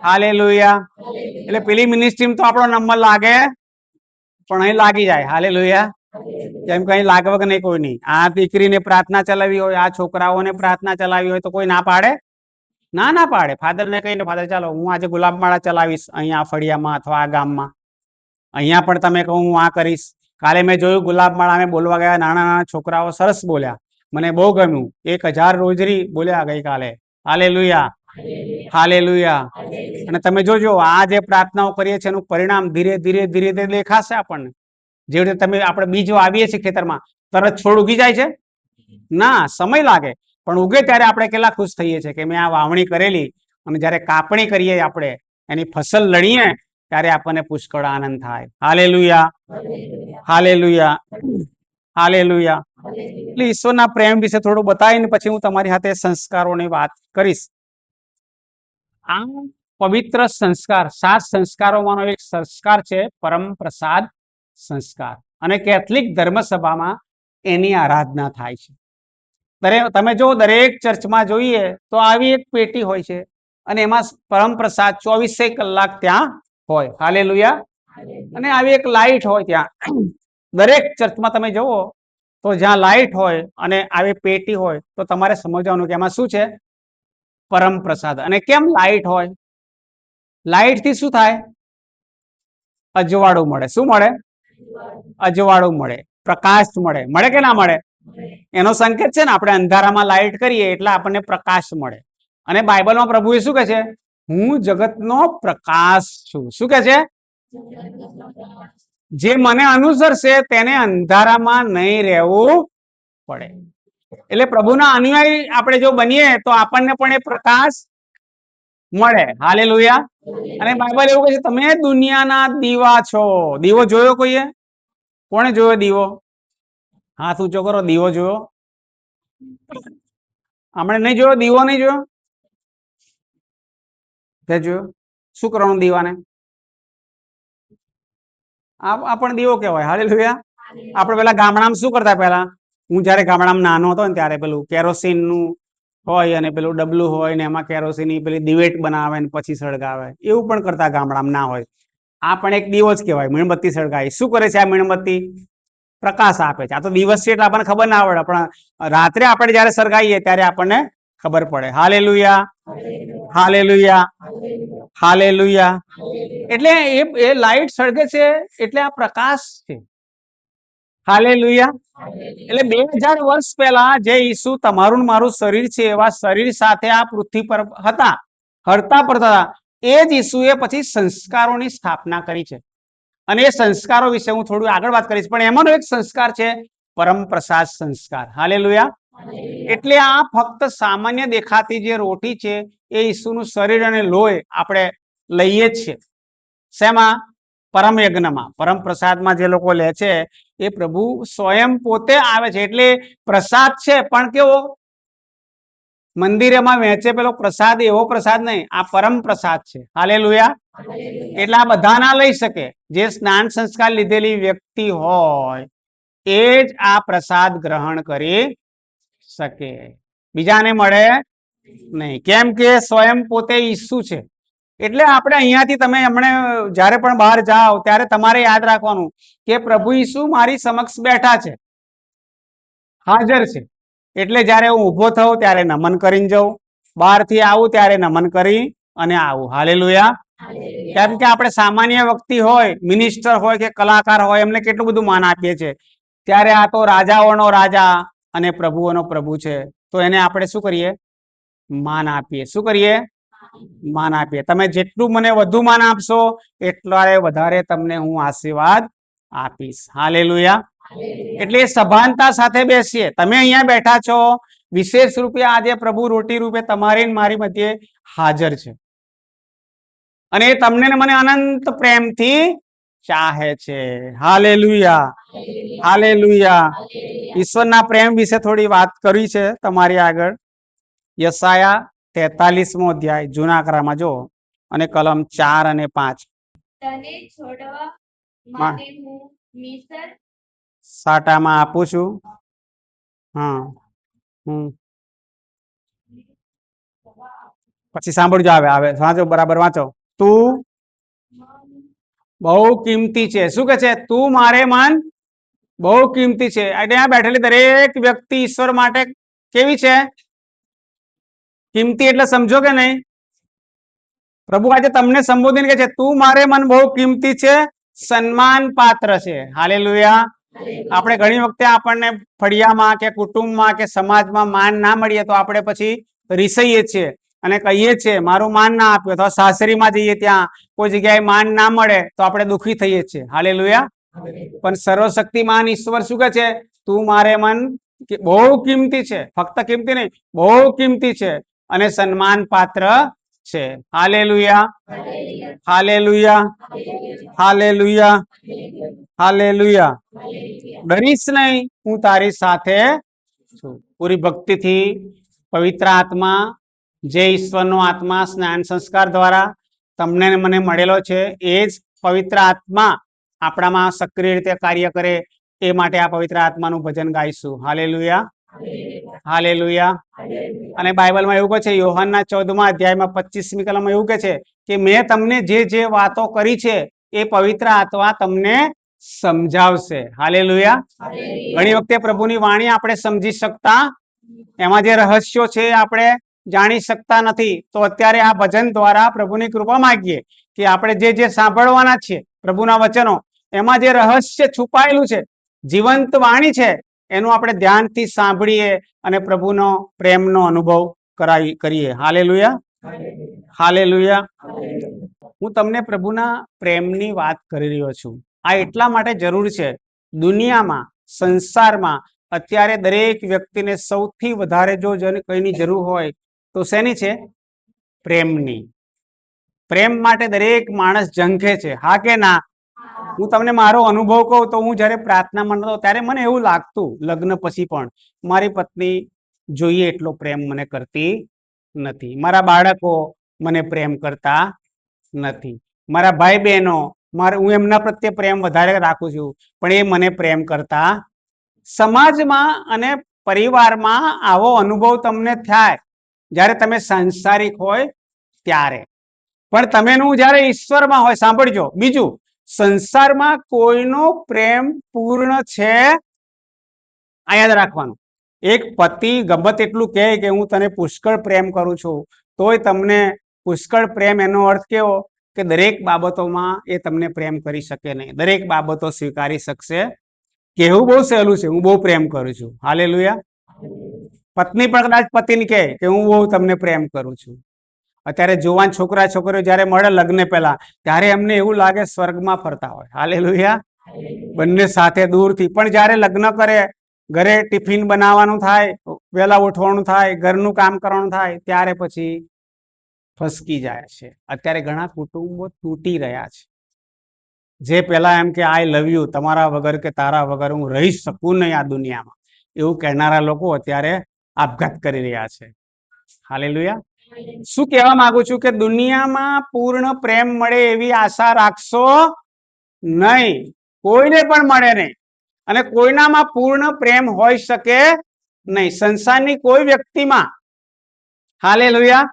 હાલેલુયા. એટલે પેલી મિનિસ્ટ્રીમાં તો આપણો નંબર લાગે પણ અહીં લાગી જાય. હાલેલુયા. કેમ કઈ લાગવગ નહીં કોઈ નહીં. આ દીકરીને પ્રાર્થના ચલાવી હોય, આ છોકરાઓને પ્રાર્થના ચલાવી હોય તો કોઈ ના પાડે? ના પાડે. ફાધર ને કહીને, ફાધર ચાલો હું આજે ગુલાબમાળા ચલાવીશ અહીંયા ફળિયામાં અથવા આ ગામમાં. અહીંયા પણ તમે કહું હું આ કરીશ. કાલે મેં જોયું ગુલાબમાળા અમે બોલવા ગયા, નાના નાના છોકરાઓ સરસ બોલ્યા, મને બહુ ગમ્યું. 1000 રોજરી બોલ્યા ગઈકાલે. Hallelujah, hallelujah. અને તમે જોજો આ જે પ્રાર્થનાઓ કરીએ છીએ એનું પરિણામ ધીરે ધીરે ધીરે ધીરે દેખાશે આપણને. જેવી રીતે તમે આપણે બીજ વાવીએ છીએ ખેતરમાં, તરત છોડ ઉગી જાય છે? ના, સમય લાગે. પણ ઉગે ત્યારે આપણે કેટલા ખુશ થઈએ છીએ કે મેં આ વાવણી કરેલી, અને જ્યારે કાપણી કરીએ આપણે એની ફસલ લણીએ ત્યારે આપણને પુષ્કળ આનંદ થાય. Hallelujah, hallelujah, hallelujah. એટલે ઈશ્વરના પ્રેમ વિશે થોડું બતાવીને પછી હું તમારી સાથે સંસ્કારોની વાત કરીશ. આ પવિત્ર સંસ્કાર, 7 સંસ્કારોમાંનો એક સંસ્કાર છે પરમ પ્રસાદ સંસ્કાર, અને કેથલિક ધર્મસભામાં એની આરાધના થાય છે. તમે જો દરેક ચર્ચમાં જોઈએ તો આવી એક પેટી હોય છે, અને એમાં પરમ પ્રસાદ 24 કલાક ત્યાં હોય. હાલેલુયા. અને આવી એક લાઈટ હોય ત્યાં. દરેક ચર્ચમાં તમે જુઓ તો જ્યાં લાઈટ હોય અને આવી પેટી હોય તો તમારે સમજવાનું કે એમાં શું છે? પરમ પ્રસાદ. અને કેમ લાઈટ હોય? લાઈટ થી શું થાય? અજવાળું મળે. શું મળે? અજવાળું મળે, પ્રકાશ મળે. મળે કે ના મળે? એનો સંકેત છે ને, આપણે અંધારામાં લાઈટ કરીએ એટલે આપણને પ્રકાશ મળે. અને બાઇબલમાં પ્રભુએ શું કહે છે? હું જગતનો પ્રકાશ છું. શું કહે છે? જે મને અનુસરશે તેને અંધારામાં નહીં રહેવું પડે. એટલે પ્રભુના અનુયાયી આપણે જો બનીએ તો આપણને પણ એ પ્રકાશ મળે. હાલેલુયા. અને બાઇબલ એવું કહે છે તમે દુનિયાના દીવા છો. દીવો જોયો કોઈએ? કોણે જોયો દીવો? હાથ ઊંચો કરો. દીવો જોયો? આપણે નહીં જોયો? દીવો નહીં જોયો? તે જોયો? શું કરવાનું દીવાને? આ પણ દીવો કહેવાય. હાલેલુયા. આપણે પેલા ગામડામાં શું કરતા? પહેલા હું જયારે ગામડામાં નાનો હતો ને ત્યારે પેલું કેરોસીન નું હોય અને પેલું ડબલું હોય ને એમાં કેરોસીન ની પેલી દિવેટ બનાવે ને પછી સળગાવે. એવું પણ કરતા ગામડામાં. ના હોય આ પણ એક દીવો જ કહેવાય. મીણબત્તી સળગાવી. શું કરે છે આ મીણબત્તી? પ્રકાશ આપે છે. આ તો દિવસ છે એટલે આપણને ખબર ના પડે, પણ રાત્રે આપણે જયારે સળગાવીએ ત્યારે આપણને ખબર પડે. Hallelujah, hallelujah, hallelujah. એટલે એ લાઈટ સળગે છે એટલે આ પ્રકાશ છે. હાલેલુયા. એટલે 2000 વર્ષ પહેલા જે ઈસુ તમારું મારું શરીર છે એવા શરીર સાથે આ પૃથ્વી પર હતા, હરતા પડતા, એ જ ઈસુએ પછી સંસ્કારોની સ્થાપના કરી છે. અને એ સંસ્કારો વિશે હું થોડું આગળ વાત કરીશ, પણ એમાંનો એક સંસ્કાર છે પરમ પ્રસાદ સંસ્કાર. હાલેલુયા. એટલે આ ફક્ત સામાન્ય દેખાતી જે રોટી છે એ ઈસુનું શરીર અને લોહી આપણે લઈએ જ છીએ. શેમાં? પરમ યજ્ઞમાં, પરમ પ્રસાદમાં જે લોકો લે છે એ પ્રભુ સ્વયં પોતે આવે છે. એટલે પ્રસાદ છે પણ કેવો? મંદિરમાં વહેંચે પેલો પ્રસાદ એવો પ્રસાદ નહીં, આ પરમ પ્રસાદ છે. હાલેલુયા. એટલે આ બધા ના લઈ શકે. જે સ્નાન સંસ્કાર લીધેલી વ્યક્તિ હોય એ જ આ પ્રસાદ ગ્રહણ કરી શકે. બીજાને મળે નહીં. કેમ કે સ્વયં પોતે ઈસુ છે. એટલે આપણે અહીંયાથી તમે હમણે જયારે પણ બહાર જાઓ ત્યારે તમારે યાદ રાખવાનું કે પ્રભુ ઈસુ મારી સમક્ષ બેઠા છે, હાજર છે. એટલે જયારે હું ઊભો થઉં ત્યારે નમન કરીને જઉં, બહારથી આવું ત્યારે નમન કરી અને આવું. હાલેલુયા. કેમ કે આપણે સામાન્ય વ્યક્તિ હોય, મિનિસ્ટર હોય કે કલાકાર હોય, એમને કેટલું બધું માન આપીએ છીએ. ત્યારે આ તો રાજાઓનો રાજા અને પ્રભુઓનો પ્રભુ છે, તો એને આપણે શું કરીએ? માન આપીએ. શું કરીએ? માન આપીએ. તમે જેટલું મને વધુ માન આપશો એટલા વધારે તમને હું આશીર્વાદ આપીશ. હાલેલુયા. એટલે સભાનતા સાથે બેસીએ. તમે અહીંયા બેઠા છો, વિશેષ રૂપે આજે પ્રભુ રોટી રૂપે તમારી મારી મધ્યે હાજર છે, અને એ તમને ને મને અનંત પ્રેમથી ચાહે છે. Hallelujah, hallelujah. ઈશ્વરના પ્રેમ વિશે થોડી વાત કરી છે તમારી આગળ. યશાયા 43મો અધ્યાય જૂના કરારમાં જો, અને કલમ 4 અને 5. તને છોડવા માટે હું મિસર સાટામાં આપું છું. હા. પછી સાંભળજો. આવે વાંચો, બરાબર વાંચો. તું બહુ કિંમતી છે. શું કે છે? તું મારે મન બહુ કિંમતી છે. ત્યાં બેઠેલી દરેક વ્યક્તિ ઈશ્વર માટે કેવી છે? કિંમતી એટલે સમજો કે નહીં? પ્રભુ આજે તમને સંબોધીને કહે છે તું મારે મન બહુ કિંમતી છે, સન્માન પાત્ર છે. હાલેલુયા. આપણે ઘણી વખતે આપણને ફળિયામાં કે કુટુંબમાં કે સમાજમાં માન ના મળીએ તો આપણે પછી રીસાઈએ છીએ અને કહીએ છીએ મારું માન ના આપ્યું. તો સાસરીમાં જઈએ ત્યાં કોઈ જગ્યાએ માન ના મળે તો આપણે દુઃખી થઈએ છીએ. હાલેલુયા. પણ સર્વશક્તિમાન ઈશ્વર શું કહે છે? તું મારે મન બહુ કિંમતી છે. ફક્ત કિંમતી નહીં, બહુ કિંમતી છે અને સન્માન પાત્ર છે. Hallelujah, hallelujah, hallelujah, hallelujah. ડરીશ નહીં, હું તારી સાથે છું. પૂરી ભક્તિથી પવિત્ર આત્મા, જે ઈશ્વરનો આત્મા સ્નાન સંસ્કાર દ્વારા તમને મને મળેલો છે, એ જ પવિત્ર આત્મા આપણામાં સક્રિય રીતે કાર્ય કરે એ માટે આ પવિત્ર આત્માનું ભજન ગાઈશું. Hallelujah, hallelujah. અને બાઇબલમાં એવું કહે છે, યોહાનના 14મા અધ્યાયમાં 25મી કલમમાં એવું કહે છે કે મેં તમને જે વાતો કરી છે એ પવિત્ર આત્મા તમને સમજાવશે. હાલેલુયા. ઘણી વખતે પ્રભુની વાણી આપણે સમજી શકતા, એમાં જે રહસ્યો છે આપણે જાણી શકતા નથી. તો અત્યારે આ ભજન દ્વારા પ્રભુની કૃપા માંગીએ કે આપણે જે સાંભળવાના છીએ પ્રભુના વચનો, એમાં જે રહસ્ય છુપાયેલું છે, જીવંત વાણી છે, એનું આપણે ધ્યાનથી સાંભળીએ અને પ્રભુનો પ્રેમનો અનુભવ કરીએ. Hallelujah, hallelujah. હું તમને પ્રભુના પ્રેમની વાત કરી રહ્યો છું. આ એટલા માટે જરૂર છે. દુનિયામાં, સંસારમાં અત્યારે દરેક વ્યક્તિને સૌથી વધારે જો કઈની જરૂર હોય તો શેની છે? પ્રેમની. પ્રેમ માટે દરેક માણસ ઝંખે છે. હા કે ના? હું તમને મારો અનુભવ કહું તો હું જ્યારે પ્રાર્થનામાં નતો ત્યારે મને એવું લાગતું, લગ્ન પછી પણ મારી પત્ની જોઈએ એટલો પ્રેમ મને કરતી નથી, મારા બાળકો મને પ્રેમ કરતા નથી, મારા ભાઈ બહેનો હું એમના પ્રત્યે પ્રેમ વધારે રાખું છું પણ એ મને પ્રેમ કરતા. સમાજમાં અને પરિવારમાં આવો અનુભવ તમને થાય જ્યારે તમે સાંસારિક હોય ત્યારે. પણ તમેનું જ્યારે ઈશ્વરમાં હોય, સાંભળજો, બીજું, સંસારમાં કોઈનો પ્રેમ પૂર્ણ છે આ યાદ રાખવાનું. એક પતિ ગમે તેટલું કહે કે હું તને પુષ્કળ પ્રેમ કરું છું, તોય તમને પુષ્કળ પ્રેમ એનો અર્થ કેવો કે દરેક બાબતોમાં એ તમને પ્રેમ કરી શકે નહીં, દરેક બાબતો સ્વીકારી શકશે. કહેવું બહુ સહેલું છે, હું બહુ પ્રેમ કરું છું. હાલેલુયા. પત્ની પણ કદાચ પતિને કહે કે હું બહુ તમને પ્રેમ કરું છું. અત્યારે જુવાન છોકરા છોકરીઓ જ્યારે મળે લગ્ન પહેલા ત્યારે એમને એવું લાગે સ્વર્ગમાં ફરતા હોય. હાલેલુયા. બંને સાથે દૂરથી. પણ જ્યારે લગ્ન કરે, ઘરે ટિફિન બનાવવાનું થાય, વહેલા ઉઠવાનું થાય, ઘરનું કામ કરવાનું થાય, ત્યારે પછી ફસકી જાય છે. અત્યારે ઘણા કુટુંબો તૂટી રહ્યા છે. જે પેલા એમ કે આઈ લવ યુ, તમારા વગર કે તારા વગર હું રહી શકું નહીં આ દુનિયામાં, એવું કહેનારા લોકો અત્યારે આપઘાત કરી રહ્યા છે. હાલેલુયા. શું કહેવા માંગુ છું કે દુનિયામાં પૂર્ણ પ્રેમ મળે એવી આશા રાખશો નહીં, કોઈને પણ મળે નહીં અને કોઈનામાં પૂર્ણ પ્રેમ હોઈ શકે નહીં, સંસારની કોઈ વ્યક્તિમાં. હાલેલુયા.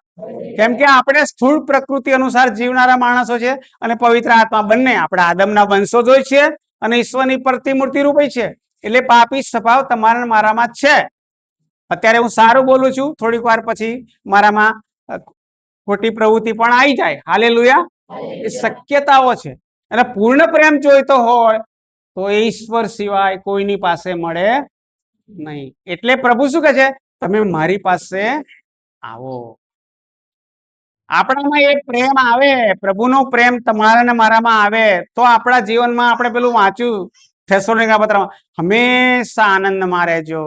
કેમ કે આપણે સ્થૂળ પ્રકૃતિ અનુસાર જીવનારા માણસો છે અને પવિત્ર આત્મા બંને આપણા આદમના વંશો જોઈ છે અને ઈશ્વરની પ્રતિમૂર્તિ રૂપે છે. એટલે પાપી સ્વભાવ તમારા મારામાં છે. અત્યારે હું સારું બોલું છું, થોડીક વાર પછી મારામાં ખોટી પ્રવૃત્તિ પણ આવી જાય. હાલેલુયા. એ શક્યતાઓ છે. અને પૂર્ણ પ્રેમ જોઈતો હોય તો ઈશ્વર સિવાય કોઈની પાસે મળે નહીં. એટલે પ્રભુ શું કહે છે? તમે મારી પાસે આવો. આપણામાં એક પ્રેમ આવે, પ્રભુનો પ્રેમ તમારા ને મારામાં આવે તો આપણા જીવનમાં આપણે પેલું વાંચ્યું થેસલોનિકા પત્રમાં, હંમેશા આનંદમાં રહેજો.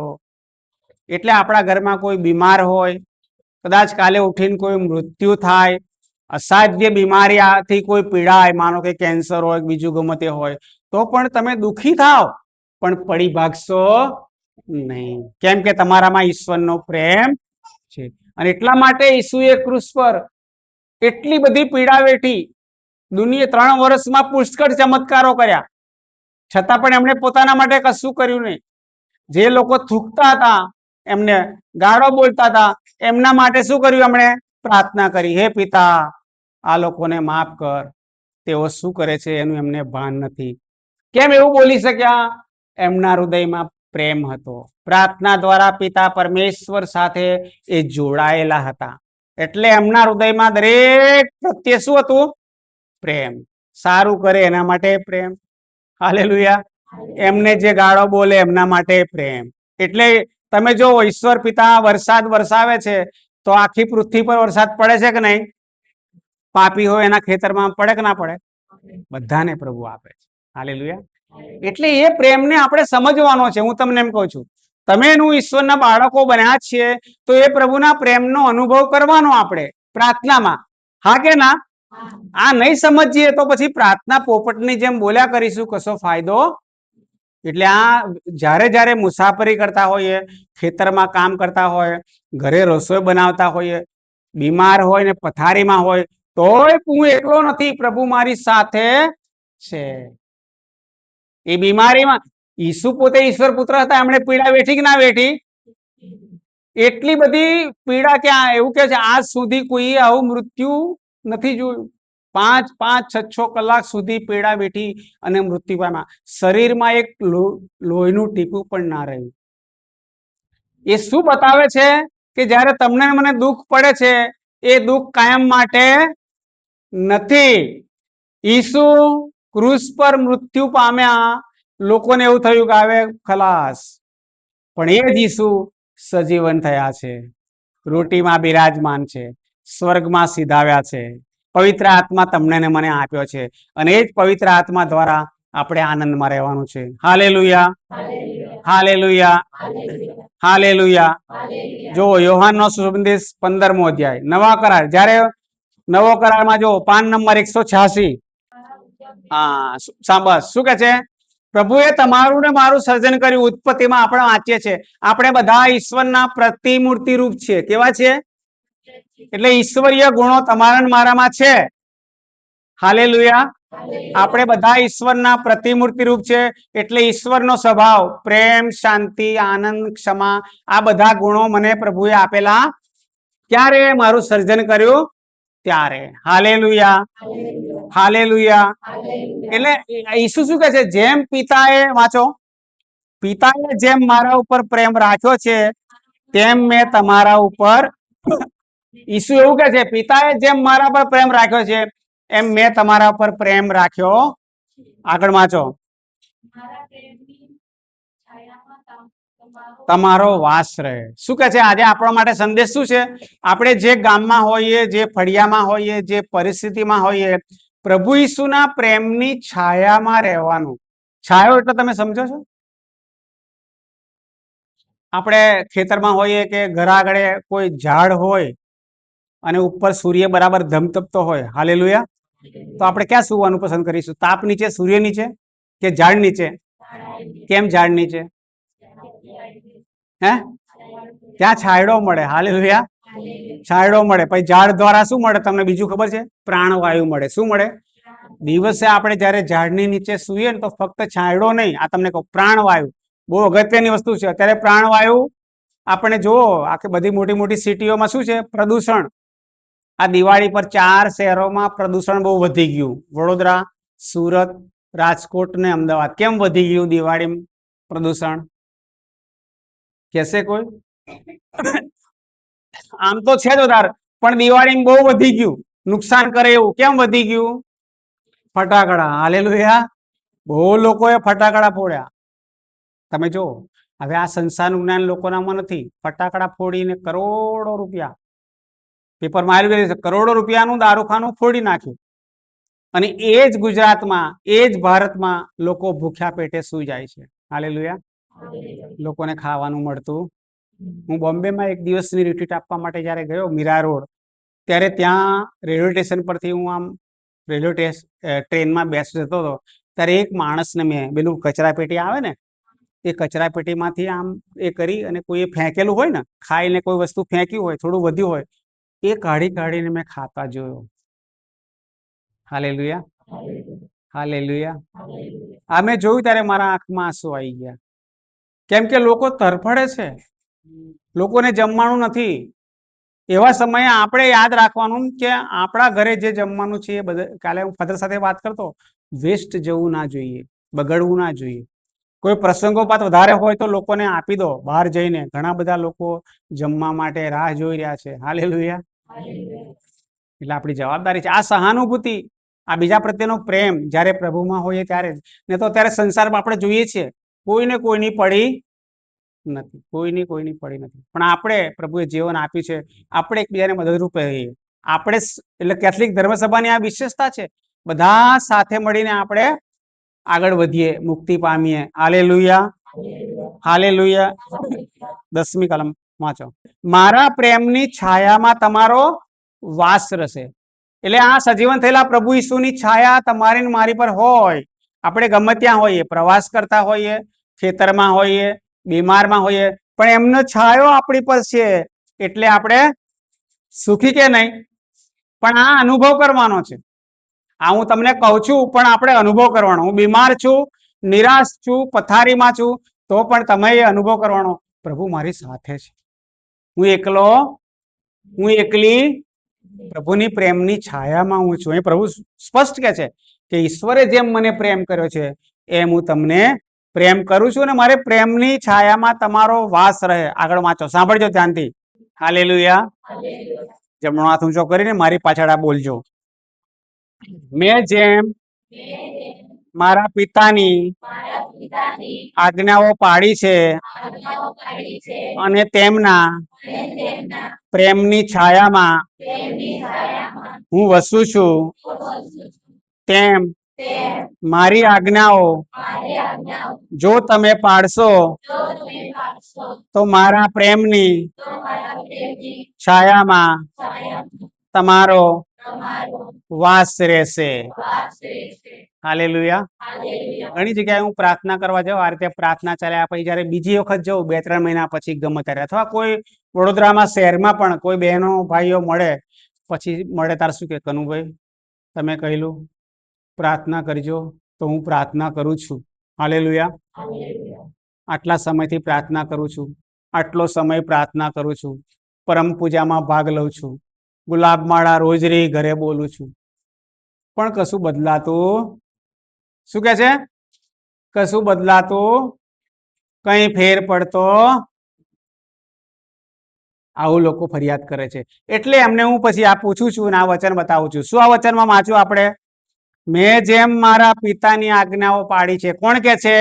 એટલે આપણા ઘરમાં કોઈ બીમાર હોય, કદાચ કાલે ઉઠીને કોઈ મૃત્યુ થાય, અસાધ્ય બીમારીથી કોઈ પીડાય, માનો કે કેન્સર હોય, બીજું ગમે તે હોય, તો પણ તમે દુઃખી થાવ પણ પડી ભાગશો નહીં. કેમ કે તમારામાં ઈશ્વરનો પ્રેમ છે. અને એટલા માટે ઈસુએ ક્રુસ પર એટલી બધી પીડા વેઠી. દુનિયા 3 વર્ષમાં પુષ્કળ ચમત્કારો કર્યા, છતાં પણ એમણે પોતાના માટે કશું કર્યું નહીં. જે લોકો થૂકતા હતા, એમને ગાળો બોલતા હતા, એમના માટે શું કર્યું? એમણે પ્રાર્થના કરી, હે પિતા, આ લોકોને માફ કર, તેઓ શું કરે છે એનું એમને ભાન નથી. કેમ એવું બોલી શક્યા? એમના હૃદયમાં પ્રેમ હતો. પ્રાર્થના દ્વારા પિતા પરમેશ્વર સાથે એ જોડાયેલા હતા. એટલે એમના હૃદયમાં દરેક પ્રત્યે શું હતું? પ્રેમ. સારું કરે એના માટે પ્રેમ. હાલેલુયા. એમને જે ગાળો બોલે એમના માટે પ્રેમ. એટલે તમે જો ઈશ્વર પિતા વરસાદ વરસાવે છે તો આખી પૃથ્વી પર વરસાદ પડે છે કે નહીં? પાપી હોય એના ખેતરમાં પડે કે ના પડે? બધાને પ્રભુ આપે છે. હાલેલુયા. એટલે એ પ્રેમને આપણે સમજવાનો છે. હું તમને એમ કહું છું, તમે એનું ઈશ્વરના બાળકો બન્યા છીએ તો એ પ્રભુના પ્રેમનો અનુભવ કરવાનો આપણે પ્રાર્થનામાં. હા કે ના? આ નહીં સમજીએ તો પછી પ્રાર્થના પોપટની જેમ બોલ્યા કરીશું, કશો ફાયદો. એટલે આ જ્યારે જ્યારે મુસાફરી કરતા હોઈએ, ખેતરમાં કામ કરતા હોય, ઘરે રસોઈ બનાવતા હોઈએ, બીમાર હોય ને પથારીમાં હોય, તોય હું એકલો નથી, પ્રભુ મારી સાથે છે. એ બીમારીમાં ઈસુ પોતે ઈશ્વર પુત્ર હતા, એમણે પીડા વેઠી કે ના વેઠી? એટલી બધી પીડા ક્યાં, એવું કે છે આજ સુધી કોઈ આવું મૃત્યુ નથી જોયું. 5-5, 6 કલાક સુધી પીડા વેઠી અને મૃત્યુ પામ્યા. શરીરમાં એક લોહીનું ટીપું પણ ના રહ્યું. એ શું બતાવે છે કે જ્યારે તમને મને દુઃખ પડે છે, એ દુઃખ કાયમ માટે નથી. ઈસુ ક્રૂસ પર મૃત્યુ પામ્યા, લોકોને એવું થયું કે હવે ખલાસ, પણ એ જ ઈસુ સજીવન થયા છે, રોટીમાં બિરાજમાન છે, સ્વર્ગમાં સીધાવ્યા છે, પવિત્ર આત્મા તમને ને મને આપ્યો છે, અને એ જ પવિત્ર આત્મા દ્વારા આપણે આનંદમાં રહેવાનું છે. Hallelujah, hallelujah, hallelujah. જો યોહાનનો સુસંદેશ 15મો અધ્યાય, નવા કરાર. જ્યારે નવો કરારમાં જો પાન નંબર 186. હા બસ શું કે છે? પ્રભુએ તમારું ને મારું સર્જન કર્યું. ઉત્પત્તિમાં આપણે વાંચીએ છીએ, આપણે બધા ઈશ્વરના પ્રતિમૂર્તિ રૂપ છે. કેવા છે? એટલે ઈશ્વરીય ગુણો તમારા ને મારામાં છે. હાલેલુયા. આપણે બધા ઈશ્વરના પ્રતિમૂર્તિ રૂપ છે. એટલે ઈશ્વરનો સ્વભાવ, પ્રેમ, શાંતિ, આનંદ, ક્ષમા, આ બધા ગુણો મને પ્રભુએ આપેલા. ક્યારે? મારું સર્જન કર્યું ત્યારે. Hallelujah, hallelujah. એટલે ઈસુ શું કહે છે? જેમ પિતાએ, વાંચો, પિતાએ જેમ મારા ઉપર પ્રેમ રાખ્યો છે તેમ મેં તમારા ઉપર. ઈસુ એવું કહે છે, પિતાએ જેમ મારા પર પ્રેમ રાખ્યો છે એમ મેં તમારા પર પ્રેમ રાખ્યો. આગળ વાંચો. તમારો વાસ રહે. શું કહે છે? આજે આપણા માટે સંદેશ શું છે? આપણે જે ગામમાં હોઈએ, જે ફળિયામાં હોઈએ, જે પરિસ્થિતિમાં હોઈએ, પ્રભુ ઈસુના પ્રેમની છાયામાં રહેવાનું. છાયો એટલે તમે સમજો છો? આપણે ખેતરમાં હોઈએ કે ઘર આગળ કોઈ ઝાડ હોય અને ઉપર સૂર્ય બરાબર ધમધમતો હોય, હાલેલુયા, તો આપણે ક્યાં સુવાનું પસંદ કરીશું? તાપ નીચે, સૂર્ય નીચે કે ઝાડ નીચે? કેમ ઝાડ નીચે? હે? ત્યાં છાંયડો મળે. હાલેલુયા, છાંયડો મળે. પછી ઝાડ દ્વારા શું મળે તમને બીજું ખબર છે? પ્રાણવાયુ મળે. શું મળે? દિવસે આપણે જ્યારે ઝાડની નીચે સૂઈએ ને તો ફક્ત છાંયડો નહીં, આ તમને કહું, પ્રાણવાયુ બહુ અગત્યની વસ્તુ છે. અત્યારે પ્રાણવાયુ આપણે જુઓ, આખી બધી મોટી મોટી સિટીઓમાં શું છે? પ્રદૂષણ. આ દિવાળી પર 4 શહેરોમાં પ્રદૂષણ બહુ વધી ગયું. વડોદરા, સુરત, રાજકોટ ને અમદાવાદ. કેમ વધી ગયું દિવાળી પ્રદૂષણ? કેસે કોઈ? આમ તો છે જ વધારે, પણ દિવાળી બહુ વધી ગયું, નુકસાન કરે એવું. કેમ વધી ગયું? ફટાકડા. હાલેલુયા. બહુ લોકોએ ફટાકડા ફોડ્યા. તમે જો, હવે આ સંસારનું જ્ઞાન લોકોનામાં નથી. ફટાકડા ફોડીને કરોડો રૂપિયા, પેપરમાં આવી ગયું છે, કરોડો રૂપિયાનું દારૂખાનું ફોડી નાખ્યું. અને એ જ ગુજરાતમાં, એ જ ભારતમાં લોકો ભૂખ્યા પેટે સૂઈ જાય છે. હાલેલુયા. લોકોને ખાવાનું મળતું. હું બોમ્બેમાં એક દિવસની રિટ્રીટ આપવા માટે જ્યારે ગયો, મીરા રોડ, ત્યારે ત્યાં રેલવે સ્ટેશન પરથી હું આમ રેલવે ટ્રેનમાં બેસતો જતો હતો, ત્યારે એક માણસને મેં પેલું કચરા પેટી આવે ને, એ કચરા પેટીમાંથી આમ એ કરી અને કોઈ ફેંકેલું હોય ને, ખાઈને કોઈ વસ્તુ ફેંક્યું હોય, થોડું વધ્યું હોય, એ કાઢીને મેં ખાતા જોયો. Hallelujah, hallelujah. આ મેં જોયું ત્યારે મારા આંખમાં આંસુ આવી ગયા. કેમ કે લોકો તરફડે છે, લોકોને જમવાનું નથી. એવા સમયે આપણે યાદ રાખવાનું કે આપણા ઘરે જે જમવાનું છે એ બધા, કાલે હું ફાધર સાથે વાત કરતો, વેસ્ટ જવું ના જોઈએ, બગડવું ના જોઈએ. કોઈ પ્રસંગોપાત વધારે હોય તો લોકોને આપી દો બહાર જઈને. ઘણા બધા લોકો જમવા માટે રાહ જોઈ રહ્યા છે. હાલેલુયા. એટલે આપણી જવાબદારી છે. આ સહાનુભૂતિ, આ બીજા પ્રત્યેનો પ્રેમ જ્યારે પ્રભુમાં હોઈએ ત્યારે જ. ને તો અત્યારે સંસારમાં આપણે જોઈએ છીએ કોઈને કોઈની પડી નથી, કોઈની પડી નથી. પણ આપણે પ્રભુએ જીવન આપ્યું છે, આપણે એકબીજાને મદદરૂપ રહીએ. આપણે એટલે કેથલિક ધર્મસભાની આ વિશેષતા છે, બધા સાથે મળીને આપણે આગળ વધીએ, મુક્તિ પામીએ. Hallelujah, hallelujah. 10મી કલમ વાંચો. મારા પ્રેમની છાયામાં તમારો વાસ રહેશે. એટલે આ સજીવન થયેલા પ્રભુ ઈસુની છાયા તમારી ને મારી પર હોય. આપણે ગમે ત્યાં હોઈએ, પ્રવાસ કરતા હોઈએ, ખેતરમાં હોઈએ, બીમારમાં હોઈએ, પણ એમનો છાયો આપણી પર છે એટલે આપણે સુખી કે નહીં? પણ આ અનુભવ કરવાનો છે. આ હું તમને કહું છું પણ આપણે અનુભવ કરવાનો. હું બીમાર છું, નિરાશ છું, પથારીમાં છું, તો પણ તમે એ અનુભવ કરવાનો, પ્રભુ મારી સાથે છે. હું એકલો, હું એકલી પ્રભુની પ્રેમની છાયામાં હું છું. એ પ્રભુ સ્પષ્ટ કહે છે કે ઈશ્વરે જેમ મને પ્રેમ કર્યો છે એમ હું તમને પ્રેમ કરું છું, અને મારે પ્રેમની છાયામાં તમારો વાસ રહે. આગળ વાંચો, સાંભળજો ધ્યાનથી. હાલેલુયા. જમણો હાથ ઊંચો કરીને મારી પાછળ આ બોલજો. મેં જેમ મારા પિતાની આજ્ઞાઓ પાડી છે અને તેમના પ્રેમની છાયામાં હું વસું છું, તેમ મારી આજ્ઞાઓ જો તમે પાડશો તો મારા પ્રેમની છાયામાં તમારો વાસ રહેશે. હાલેલુયા. ઘણી જગ્યાએ હું પ્રાર્થના કરવા જાઉં, આ રીતે પ્રાર્થના ચાલ્યા પછી જયારે બીજી વખત જાઉં 2-3 મહિના પછી ગમે ત્યારે, અથવા કોઈ વડોદરામાં શહેરમાં પણ કોઈ બહેનો ભાઈઓ મળે, પછી મળે તાર શું કે કનુભાઈ તમે કહેલું પ્રાર્થના કરજો, તો હું પ્રાર્થના કરું છું. હાલેલુયા. આટલા સમયથી પ્રાર્થના કરું છું, આટલો સમય પ્રાર્થના કરું છું, પરમ પૂજામાં ભાગ લઉં છું, ગુલાબમાળા રોજરી ઘરે બોલું છું, પણ કશું બદલાતું. શું કે છે? કશું બદલાતું, કઈ ફેર પડતો. આવું લોકો ફરિયાદ કરે છે. એટલે એમને હું પછી આ પૂછું છું અને આ વચન બતાવું છું. શું આ વચનમાં વાંચ્યું આપણે? મેં જેમ મારા પિતાની આજ્ઞાઓ પાડી છે. કોણ કે છે?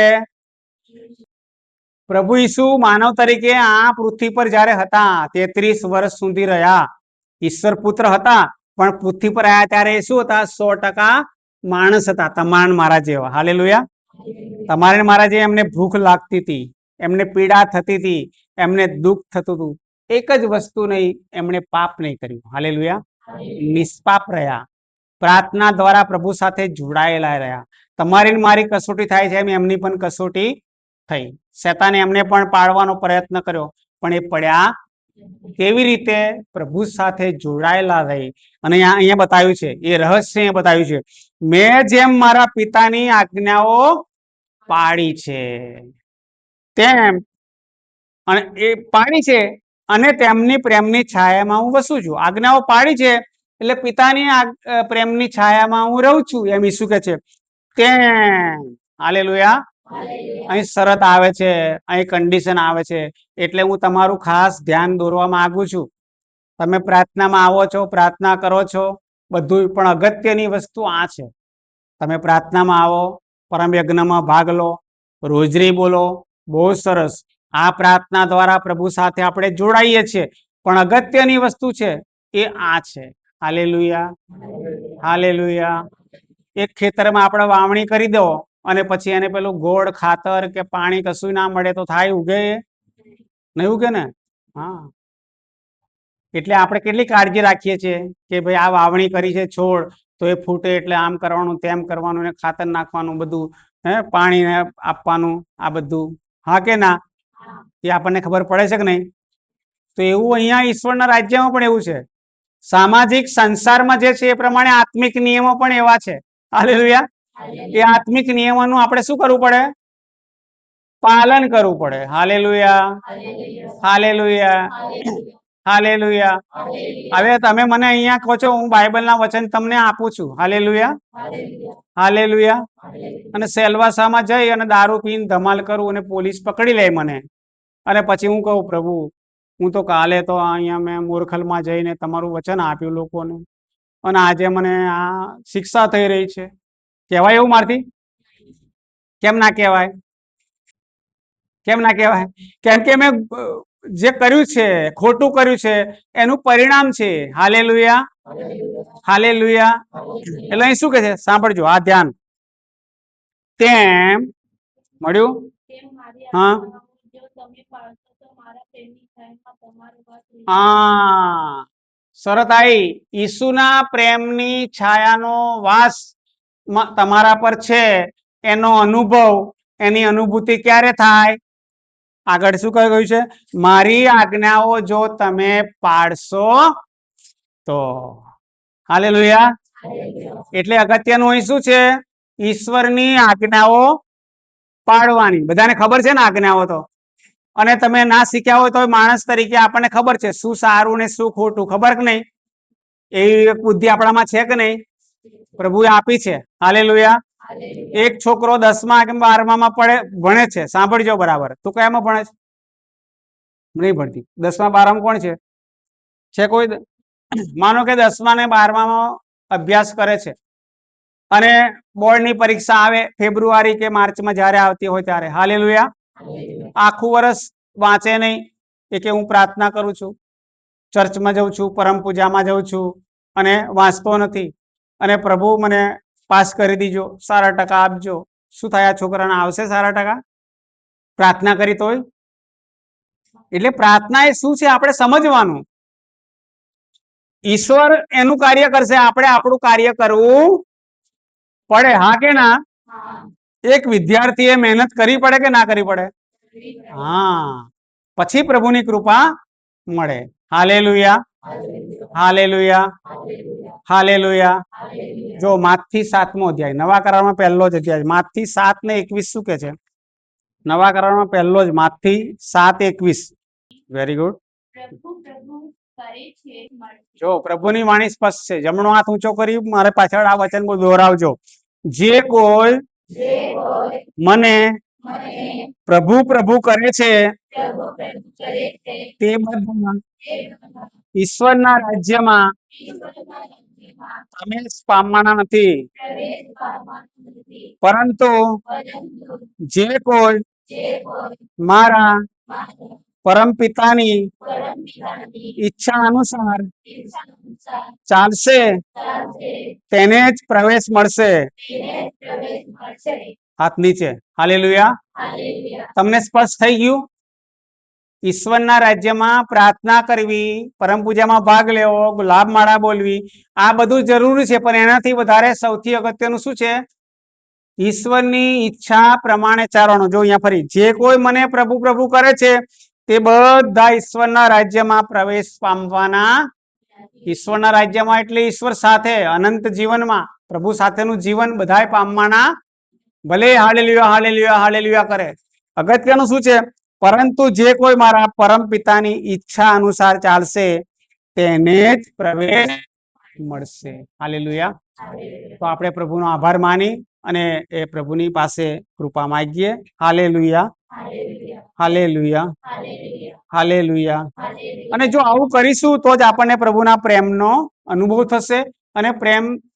પ્રભુ ઈસુ માનવ તરીકે આ પૃથ્વી પર જ્યારે હતા 33 વર્ષ સુધી રહ્યા. ઈશ્વર પુત્ર હતા, પણ પૃથ્વી પર આવ્યા ત્યારે શું હતા? 100% માણસ હતા, તમારા મારા જેવા. હાલેલુયા. તમારે મારા જે એમને ભૂખ લાગતી હતી, એમને પીડા થતી હતી, એમને દુઃખ થતું હતું, એક જ વસ્તુ નહીં, એમણે પાપ નહીં કર્યું. હાલેલુયા. નિષ્પાપ રહ્યા, પ્રાર્થના દ્વારા પ્રભુ સાથે જોડાયેલા રહ્યા. તમારી મારી કસોટી થાય છે એમ એમની પણ કસોટી થઈ. શેતાને એમને પણ પાડવાનો પ્રયત્ન કર્યો, પણ એ પડ્યા. કેવી રીતે? પ્રભુ સાથે જોડાયેલા રહી. અને અહીંયા બતાવ્યું છે, એ રહસ્ય બતાવ્યું છે, મેં જેમ મારા પિતાની આજ્ઞાઓ પાડી છે તેમ, અને એ પાડી છે અને તેમની પ્રેમની છાયામાં હું વસું છું. આજ્ઞાઓ પાડી છે એટલે પિતાની પ્રેમની છાયામાં હું રહું છું, એમ ઈસુ કહે છે. તેમ. હાલેલુયા. અહીં શરત આવે છે, અહીં કન્ડિશન આવે છે, એટલે હું તમારું ખાસ ધ્યાન દોરવા માંગુ છું. તમે પ્રાર્થનામાં આવો છો, પ્રાર્થના કરો છો, બધું, પણ અગત્યની વસ્તુ આ છે. તમે પ્રાર્થનામાં આવો, પરમ યજ્ઞમાં ભાગ લો, રોજરી બોલો, બહુ સરસ. આ પ્રાર્થના દ્વારા પ્રભુ સાથે આપણે જોડાઈએ છીએ, પણ અગત્યની વસ્તુ છે એ આ છે. Hallelujah, hallelujah. એક ખેતરમાં આપણે વાવણી કરી દો અને પછી એને પેલું ગોળ ખાતર કે પાણી કશું ના મળે તો થાય? ઉગે? નહીં ઉગે ને? હા. એટલે આપણે કેટલી કાળજી રાખીએ છીએ કે ભાઈ આ વાવણી કરી છે છોડ, તો એ ફૂટે એટલે આમ કરવાનું, તેમ કરવાનું, ને ખાતર નાખવાનું, બધું પાણી આપવાનું, આ બધું. હા કે ના? એ આપણને ખબર પડે છે કે નહીં? તો એવું અહીંયા ઈશ્વરના રાજ્યમાં પણ એવું છે. સામાજિક સંસારમાં જે છે એ પ્રમાણે આત્મિક નિયમો પણ એવા છે. હાલેલુયા. એ આત્મિક નિયમોનું આપણે શું કરવું પડે? પાલન કરવું પડે. Hallelujah, hallelujah. હાલેલુયા. હવે તમે મને અહીંયા કહો છો, હું બાઇબલના વચન તમને આપું છું. Hallelujah, hallelujah. અને સેલવાસામાં જઈ અને દારૂ પીને ધમાલ કરું અને પોલીસ પકડી લે મને, અને પછી હું કહું, પ્રભુ હું તો કાલે તો અહીંયા મેં મોરખલમાં જઈને તમારું વચન આપ્યું લોકોને, અને આજે મને આ શિક્ષા થઈ રહી છે. કહેવાય એવું મારથી? કેમ ના કહેવાય? કેમ ના કહેવાય? કેમ કે મેં જે કર્યું છે, ખોટું કર્યું છે, એનું પરિણામ છે. Hallelujah, hallelujah. એટલે અહીં શું કે છે? સાંભળજો, આ ધ્યાન. તેમ મળ્યું. તેમ મારી હા. આજ્ઞાઓ જો તમે પાળશો તો મારા પ્રેમની છાયામાં તમારો વાસ રહેશે. હા, શરત આવી. ઈસુના પ્રેમની છાયાનો વાસ તમારા પર છે. એનો અનુભવ, એની અનુભૂતિ ક્યારે થાય? આગળ શું કહ્યું છે? મારી આજ્ઞાઓ જો તમે પાળશો તો. હાલેલુયા. એટલે અગત્યનું અહીં શું છે? ઈશ્વરની આજ્ઞાઓ પાળવાની. બધાને ખબર છે ને આજ્ઞાઓ તો? અને તમે ના શીખ્યા હોય તો માણસ તરીકે આપણને ખબર છે શું સારું ને શું ખોટું, ખબર કે નહીં? એવી બુદ્ધિ આપણામાં છે કે નહીં? પ્રભુએ આપી છે. હાલેલુયા. એક છોકરો 10મા કે 12માં ભણે છે. સાંભળજો બરાબર. તો કયામાં ભણે છે? નહીં ભણતી. 10મા 12માં કોણ છે? છે કોઈ? માનો કે 10મા ને 12માં અભ્યાસ કરે છે, અને બોર્ડની પરીક્ષા આવે ફેબ્રુઆરી કે માર્ચમાં જ્યારે આવતી હોય ત્યારે. હાલેલુયા. આખું વર્ષ વાંચે નહીં. એ કે હું પ્રાર્થના કરું છું, ચર્ચમાં જઉં છું, પરમ પૂજામાં જઉં છું, અને વાંચતો નથી, અને પ્રભુ મને પાસ કરી દીજો, સારા ટકા આપજો. શું થાય? આ છોકરાને આવશે સારા ટકા? પ્રાર્થના કરી તોય? એટલે પ્રાર્થના એ શું છે આપણે સમજવાનું. ઈશ્વર એનું કાર્ય કરશે, આપણે આપણું કાર્ય કરવું પડે. હા કે ના? એક વિદ્યાર્થીએ મહેનત કરવી પડે કે ના કરવી પડે? હા, પછી પ્રભુની કૃપા મળે. Hallelujah, hallelujah, hallelujah. જો માથી 7મો અધ્યાય, નવા કરારમાં પહેલો જ અધ્યાય, માથી 7 ને 21 શું કે છે? નવા કરારમાં પહેલો જ, માથી 7:21. Very good. પ્રભુ પ્રભુ કરે છે મળશે. જો પ્રભુની વાણી સ્પષ્ટ છે. જમણો હાથ ઊંચો કરી મારે પાછળ આ વચન દોહરાવજો. જે કોઈ મને પ્રભુ પ્રભુ કરે છે તે બધા ઈશ્વરના રાજ્યમાં પ્રવેશ પામવાના નથી, પરંતુ જે કોઈ મારા પરમ પિતાની ઈચ્છા અનુસાર ચાલશે તેને જ પ્રવેશ મળશે. હાથ નીચે. હાલેલુયા. તમને સ્પષ્ટ થઈ ગયું? ઈશ્વરના રાજ્યમાં પ્રાર્થના કરવી, પરમ પૂજામાં ભાગ લેવો, ગુલાબ માળા બોલવી, આ બધું જરૂરી છે, પણ એનાથી વધારે સૌથી અગત્યનું શું છે? ઈશ્વરની ઈચ્છા પ્રમાણે ચાલવાનું. જો અહીંયા ફરી, જે કોઈ મને પ્રભુ પ્રભુ કરે છે તે બધા ઈશ્વરના રાજ્યમાં પ્રવેશ પામવાના. ઈશ્વરના રાજ્યમાં એટલે ઈશ્વર સાથે અનંત જીવનમાં પ્રભુ સાથેનું જીવન બધાય પામવાના. ભલે હાલેલુયા હાલેલુયા હાલેલુયા કરે. અગત્યનું શું છે? પરંતુ જે કોઈ મારા પરમ પિતાની ઈચ્છા અનુસાર ચાલશે તેને જ પ્રવેશ મળશે. હાલેલુયા. તો આપણે પ્રભુનો આભાર માની અને એ પ્રભુની પાસે કૃપા માંગીએ. Hallelujah, hallelujah, hallelujah. અને જો આવું કરીશું તો જ આપણને પ્રભુના પ્રેમનો અનુભવ થશે, અને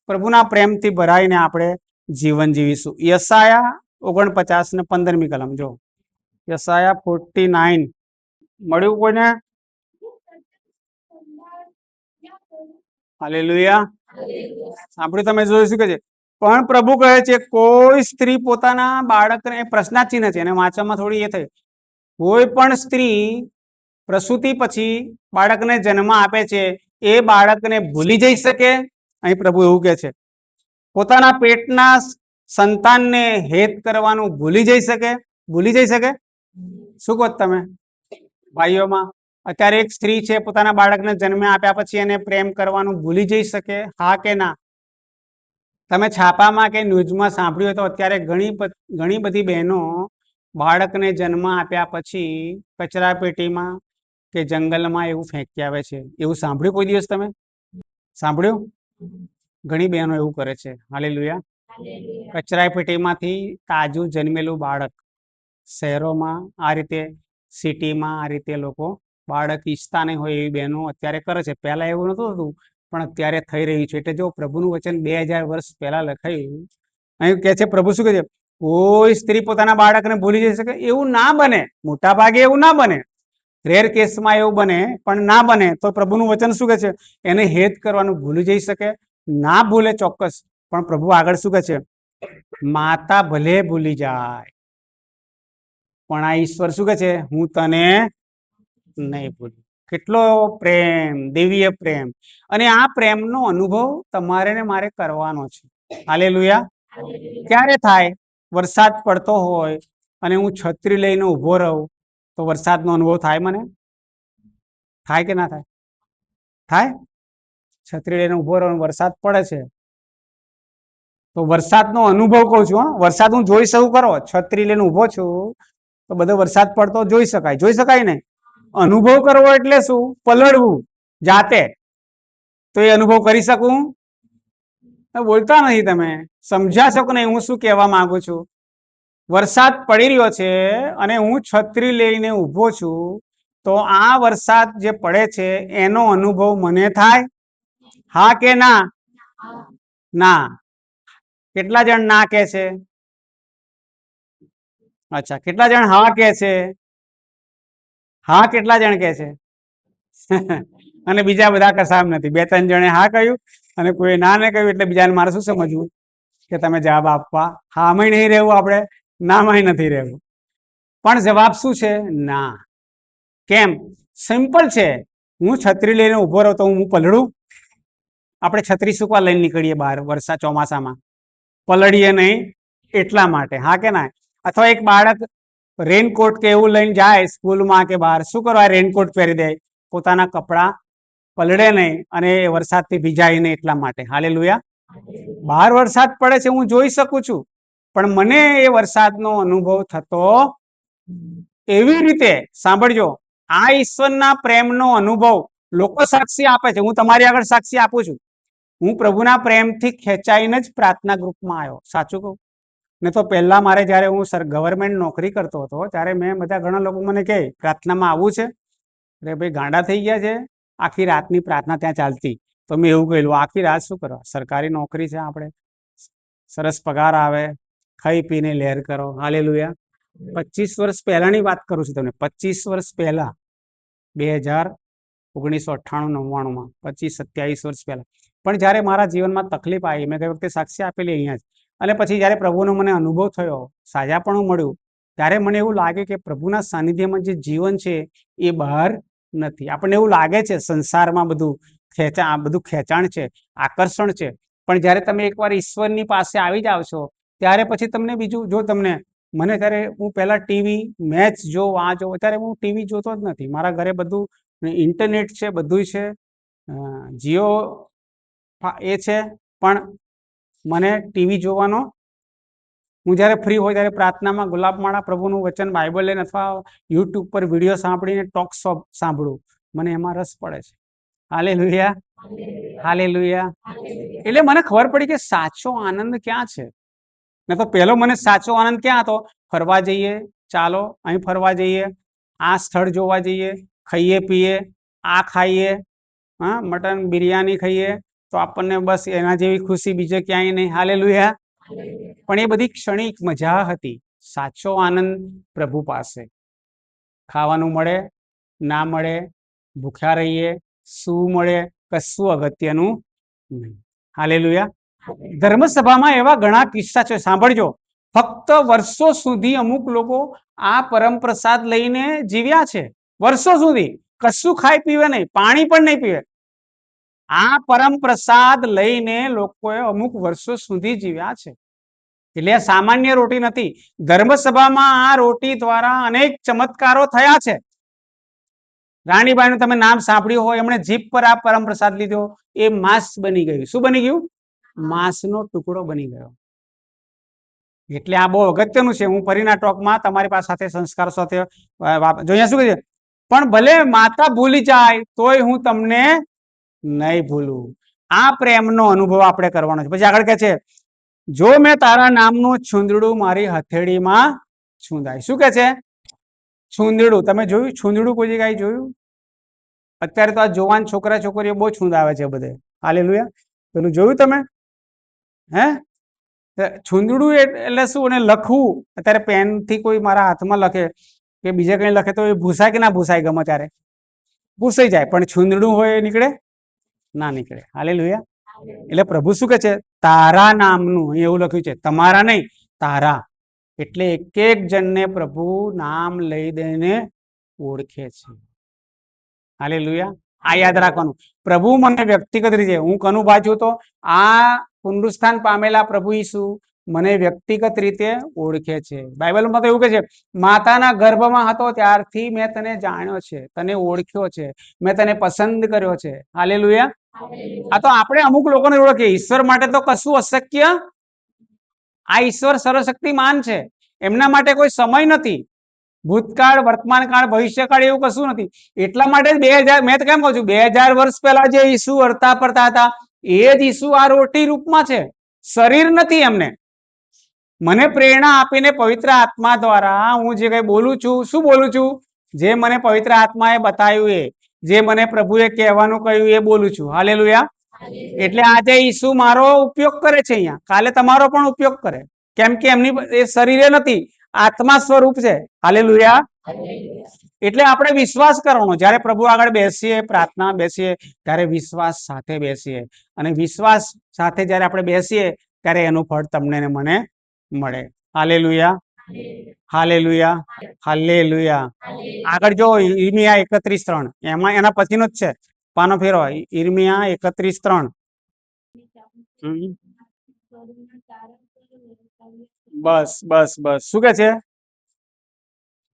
પ્રભુના પ્રેમથી ભરાઈને આપણે જીવન જીવીશું. યશાયા 49 ને 15મી કલમ જો. યશાયા 49 મળ્યું કોઈને? હાલેલુયા. સાંભળ્યું? તમે જોયું શું કે છે? પણ પ્રભુ કહે છે કોઈ સ્ત્રી પોતાના બાળકને, પ્રશ્નાર્થ ચિહ્ન છે એને વાંચવામાં થોડી એ થઈ, કોઈ પણ સ્ત્રી પ્રસૂતિ પછી બાળકને જન્મ આપે છે એ બાળકને ભૂલી જઈ શકે? અહીં પ્રભુ એવું કહે છે. પોતાના પેટના સંતાનને હેત કરવાનું ભૂલી જઈ શકે? ભૂલી જઈ શકે? શું કહો તમે ભાઈઓમાં? અત્યારે એક સ્ત્રી છે, પોતાના બાળકને જન્મ આપ્યા પછી એને પ્રેમ કરવાનું ભૂલી જઈ શકે? હા કે ના? તમે છાપામાં કે ન્યૂઝમાં સાંભળ્યું હોય તો અત્યારે ઘણી બધી બહેનો બાળકને જન્મ આપ્યા પછી કચરા પેટીમાં કે જંગલમાં એવું ફેંકી આવે છે. એવું સાંભળ્યું કોઈ દિવસ તમે? સાંભળ્યું? ઘણી બહેનો એવું કરે છે. હાલેલુયા. હાલેલુયા. કચરા પેટીમાંથી તાજું જન્મેલું બાળક શહેરોમાં આ રીતે, સિટીમાં આ રીતે લોકો બાળક ઈચ્છતા નહીં હોય એવી બહેનો અત્યારે કરે છે. પહેલા એવું નહોતું થતું, પણ અત્યારે થઈ રહ્યું છે. એટલે જો પ્રભુનું વચન 2000 વર્ષ પહેલા લખાયું, અહીં કહે છે, પ્રભુ શું કહે છે? કોઈ સ્ત્રી પોતાના બાળકને ભૂલી જઈ શકે? એવું ના બને. મોટા ભાગે એવું ના બને, રેર કેસમાં એવું બને, પણ ના બને તો પ્રભુનું વચન શું કહે છે? એને હેત કરવાનું ભૂલી જઈ શકે, ના ભૂલે ચોક્કસ, પણ પ્રભુ આગળ શું કહે છે? માતા ભલે ભૂલી જાય, પણ આ ઈશ્વર શું કહે છે? હું તને નહીં ભૂલું. કેટલો પ્રેમ, દિવ્ય પ્રેમ. અને આ પ્રેમનો અનુભવ તમારે ને મારે કરવાનો છે. હાલેલુયા. ક્યારે થાય? વરસાદ પડતો હોય અને હું છત્રી લઈને ઊભો રહું તો વરસાદનો અનુભવ થાય મને? થાય કે ના થાય? થાય? છત્રી લઈને ઊભો રહું, વરસાદ પડે છે તો વરસાદનો અનુભવ કહું છું. વરસાદ હું જોઈ શકું ખરો? છત્રી લઈને ઊભો છું તો બધો વરસાદ પડતો જોઈ શકાય. જોઈ શકાય ને? અનુભવ કરવો એટલે શું? પલળવું જાતે. તો એ અનુભવ કરી શકું? બોલતા નથી તમે. સમજ્યા છો કે નહીં હું શું કહેવા માંગુ છું? વરસાદ પડી રહ્યો છે અને હું છત્રી લઈને ઊભો છું, તો આ વરસાદ જે પડે છે એનો અનુભવ મને થાય? હા કે ના? ના. કેટલા જણ ના કહે છે? અચ્છા, કેટલા જણ હા કહે છે? હા, કેટલા જણ કહે છે? અને બીજા બધા કસામ નથી. 2-3 જણે હા કહ્યું અને કોઈ ના ને કહ્યું, એટલે બીજાને મારે શું સમજવું? કે તમે જવાબ આપવા હામાં નહીં રહેવું, આપણે નામાં નથી રહેવું. પણ જવાબ શું છે? ના. કેમ? સિમ્પલ છે. હું છત્રી લઈને ઊભો રહું તો હું પલળું? આપણે છત્રી સુકવા લઈને નીકળીએ બહાર વરસાદ ચોમાસામાં, પલળીએ નહીં એટલા માટે. હા કે ના? અથવા એક બાળક રેનકોટ કે એવું લઈને જાય સ્કૂલમાં કે બહાર, શું કરવા? રેનકોટ પહેરી દે, પોતાના કપડા પલળે નહીં અને વરસાદથી ભીજાય નહીં એટલા માટે. હાલેલુયા. બહાર વરસાદ પડે છે, હું જોઈ શકું છું, પણ મને એ વરસાદનો અનુભવ થતો. એવી રીતે સાંભળજો, આ ઈશ્વરના પ્રેમનો અનુભવ લોકો સાક્ષી આપે છે. હું તમારી આગળ સાક્ષી આપું છું. હું પ્રભુના પ્રેમથી ખેંચાઈને જ પ્રાર્થના ગ્રુપમાં આવ્યો. સાચું કહું ને? તો પહેલા મારે જ્યારે હું ગવર્મેન્ટ નોકરી કરતો હતો ત્યારે મેં બધા ઘણા લોકો મને કહે પ્રાર્થનામાં આવવું છે. અરે ભાઈ, ગાંડા થઈ ગયા છે? આખી રાતની પ્રાર્થના ત્યાં ચાલતી. તો મેં એવું કહેલું, આખી રાત શું કરવા? સરકારી નોકરી છે, આપણે સરસ પગાર આવે, ખાઈ પીને લહેર કરો. હાલેલુયા. 25 વર્ષ પહેલાની વાત કરું છું તમને. 25 વર્ષ પહેલા, 1998-99માં, 25-27 વર્ષ પહેલા. પણ જ્યારે મારા જીવનમાં તકલીફ આવી, મેં ગઈ વખતે સાક્ષી આપેલી અહીંયા જ, અને પછી જ્યારે પ્રભુનો મને અનુભવ થયો, સાજાપણું મળ્યું, ત્યારે મને એવું લાગે કે પ્રભુના સાનિધ્યમાં જે જીવન છે એ બહાર નથી. આપણને એવું લાગે છે સંસારમાં બધું ખેંચાણ છે, આકર્ષણ છે, પણ જ્યારે તમે એકવાર ઈશ્વરની પાસે આવી જાવ છો ત્યારે પછી તમને બીજું, જો તમને મને ત્યારે, હું પહેલા ટીવી મેચ જોઉં, આ જોઉં, અત્યારે હું ટીવી જોતો જ નથી. મારા ઘરે બધું ઇન્ટરનેટ છે, બધું છે, જીઓ એ છે, પણ મને ટીવી જોવાનો, હું જ્યારે ફ્રી હોય ત્યારે પ્રાર્થનામાં ગુલાબમાળા, પ્રભુનું વચન, બાઇબલ લઈને અથવા યુટ્યુબ પર વિડીયો સાંભળીને ટોક સાંભળું, મને એમાં રસ પડે છે. હાલેલુયા. હાલેલુયા. એટલે મને ખબર પડી કે સાચો આનંદ ક્યાં છે. ને તો પહેલો મને સાચો આનંદ ક્યાં હતો? ફરવા જઈએ, ચાલો અહીં ફરવા જઈએ, આ સ્થળ જોવા જઈએ, ખાઈએ પીએ, આ ખાઈએ, હા, મટન બિરયાની ખાઈએ, તો આપણને બસ એના જેવી ખુશી બીજે ક્યાંય નહીં. હાલેલુયા. પણ એ બધી ક્ષણિક મજા હતી. સાચો આનંદ પ્રભુ પાસે. ખાવાનું મળે, ના મળે, ભૂખ્યા રહીએ, શું મળે, કશું અગત્યનું નહીં. હાલેલુયા. ધર્મસભામાં એવા ઘણા કિસ્સા છે, સાંભળજો. ફક્ત વર્ષો સુધી અમુક લોકો આ પરમ પ્રસાદ લઈને જીવ્યા છે. વર્ષો સુધી કશું ખાઈ પીવે નહીં, પાણી પણ નહીં પીવે. આ પરમ પ્રસાદ લઈને લોકોએ અમુક વર્ષો સુધી જીવ્યા છે. એટલે આ સામાન્ય રોટી નથી. ધર્મસભામાં આ રોટી દ્વારા અનેક ચમત્કારો થયા છે. રાણીબાઈનું તમે નામ સાંભળ્યું હોય, એમણે જીભ પર આ પરમ પ્રસાદ લીધો, એ માંસ બની ગયું. શું બની ગયું? માંસનો ટુકડો બની ગયો. એટલે આ બહુ અગત્યનું છે. હું ફરીના ટોકમાં તમારી પાસે સાથે સંસ્કાર સાથે જોઈએ. શું કહે છે? પણ ભલે માતા ભૂલી જાય તોય હું તમને નહીં ભૂલું. આ પ્રેમનો અનુભવ આપણે કરવાનો છે. પછી આગળ કહે છે, જો મેં તારા નામનું છૂંદડું મારી હથેળીમાં છૂંદાય. શું કે છે? છૂંદડું. તમે જોયું છૂંદડું કોઈ જગ્યાએ જોયું? અત્યારે તો આ જુવાન છોકરા છોકરીઓ બહુ છૂંદાવે છે બધે. હાલેલુયા. પેલું જોયું તમે? હે? છૂંદડું એટલે શું? અને લખવું. અત્યારે પેન થી કોઈ મારા હાથમાં લખે કે બીજે કઈ લખે તો એ ભૂસાય કે ના ભૂસાય? ગમે ત્યારે ભૂસાઈ જાય. પણ છૂંદડું હોય એ નીકળે ના નીકળે. હાલેલુયા. એટલે પ્રભુ શું કે છે? તારા નામનું. અહીં એવું લખ્યું છે, તમારા નહીં, તારા. એટલે એક એક જણને પ્રભુ નામ લઈ દઈને ઓળખે છે. હાલેલુયા. આ યાદ રાખવાનું. પ્રભુ મને વ્યક્તિગત રીતે, હું કનું બાજુ તો આ પુનરુત્થાન પામેલા પ્રભુ ઈસુ મને વ્યક્તિગત રીતે ઓળખે છે. બાઇબલમાં તો એવું કહે છે, માતાના ગર્ભમાં હતો ત્યારથી મેં તને જાણ્યો છે, તને ઓળખ્યો છે, મેં તને પસંદ કર્યો છે. હાલેલુયા. આ તો આપણે અમુક લોકોને ઓળખીએ. ઈશ્વર માટે તો કશું અશક્ય. આ ઈશ્વર સર્વશક્તિમાન છે. એમના માટે કોઈ સમય નથી. ભૂતકાળ, વર્તમાન કાળ, ભવિષ્યકાળ એવું કશું નથી. એટલા માટે 2000, મેં તો કેમ કહું છું, 2000 વર્ષ પહેલા જે ઈસુ વર્તા પડતા હતા એ જ ઈસુ આ રોટી રૂપમાં છે. શરીર નથી એમને. મને પ્રેરણા આપીને પવિત્ર આત્મા દ્વારા હું જે કઈ બોલું છું, શું બોલું છું? જે મને પવિત્ર આત્માએ બતાવ્યું, એ જે મને પ્રભુએ કહેવાનું કહ્યું એ બોલું છું. હાલેલુયા. એટલે આજે ઈસુ મારો ઉપયોગ કરે છે અહીંયા, કાલે તમારો પણ ઉપયોગ કરે. કેમ કે એમની એ શરીરે નથી, આત્મા સ્વરૂપ છે. હાલેલુયા. એટલે આપણે વિશ્વાસ કરવાનો. જ્યારે પ્રભુ આગળ બેસીએ, પ્રાર્થના બેસીએ, ત્યારે વિશ્વાસ સાથે બેસીએ. અને વિશ્વાસ સાથે જ્યારે આપણે બેસીએ ત્યારે એનું ફળ તમને ને મને મળે. હાલેલુયા. હાલેલુયા. હાલેલુયા. આગળ જો ઈર્મિયા 31:3, એમાં એના પછીનો જ છે. પાનો ફેરો. ઈર્મિયા 31:3. બસ બસ બસ. શું કે છે?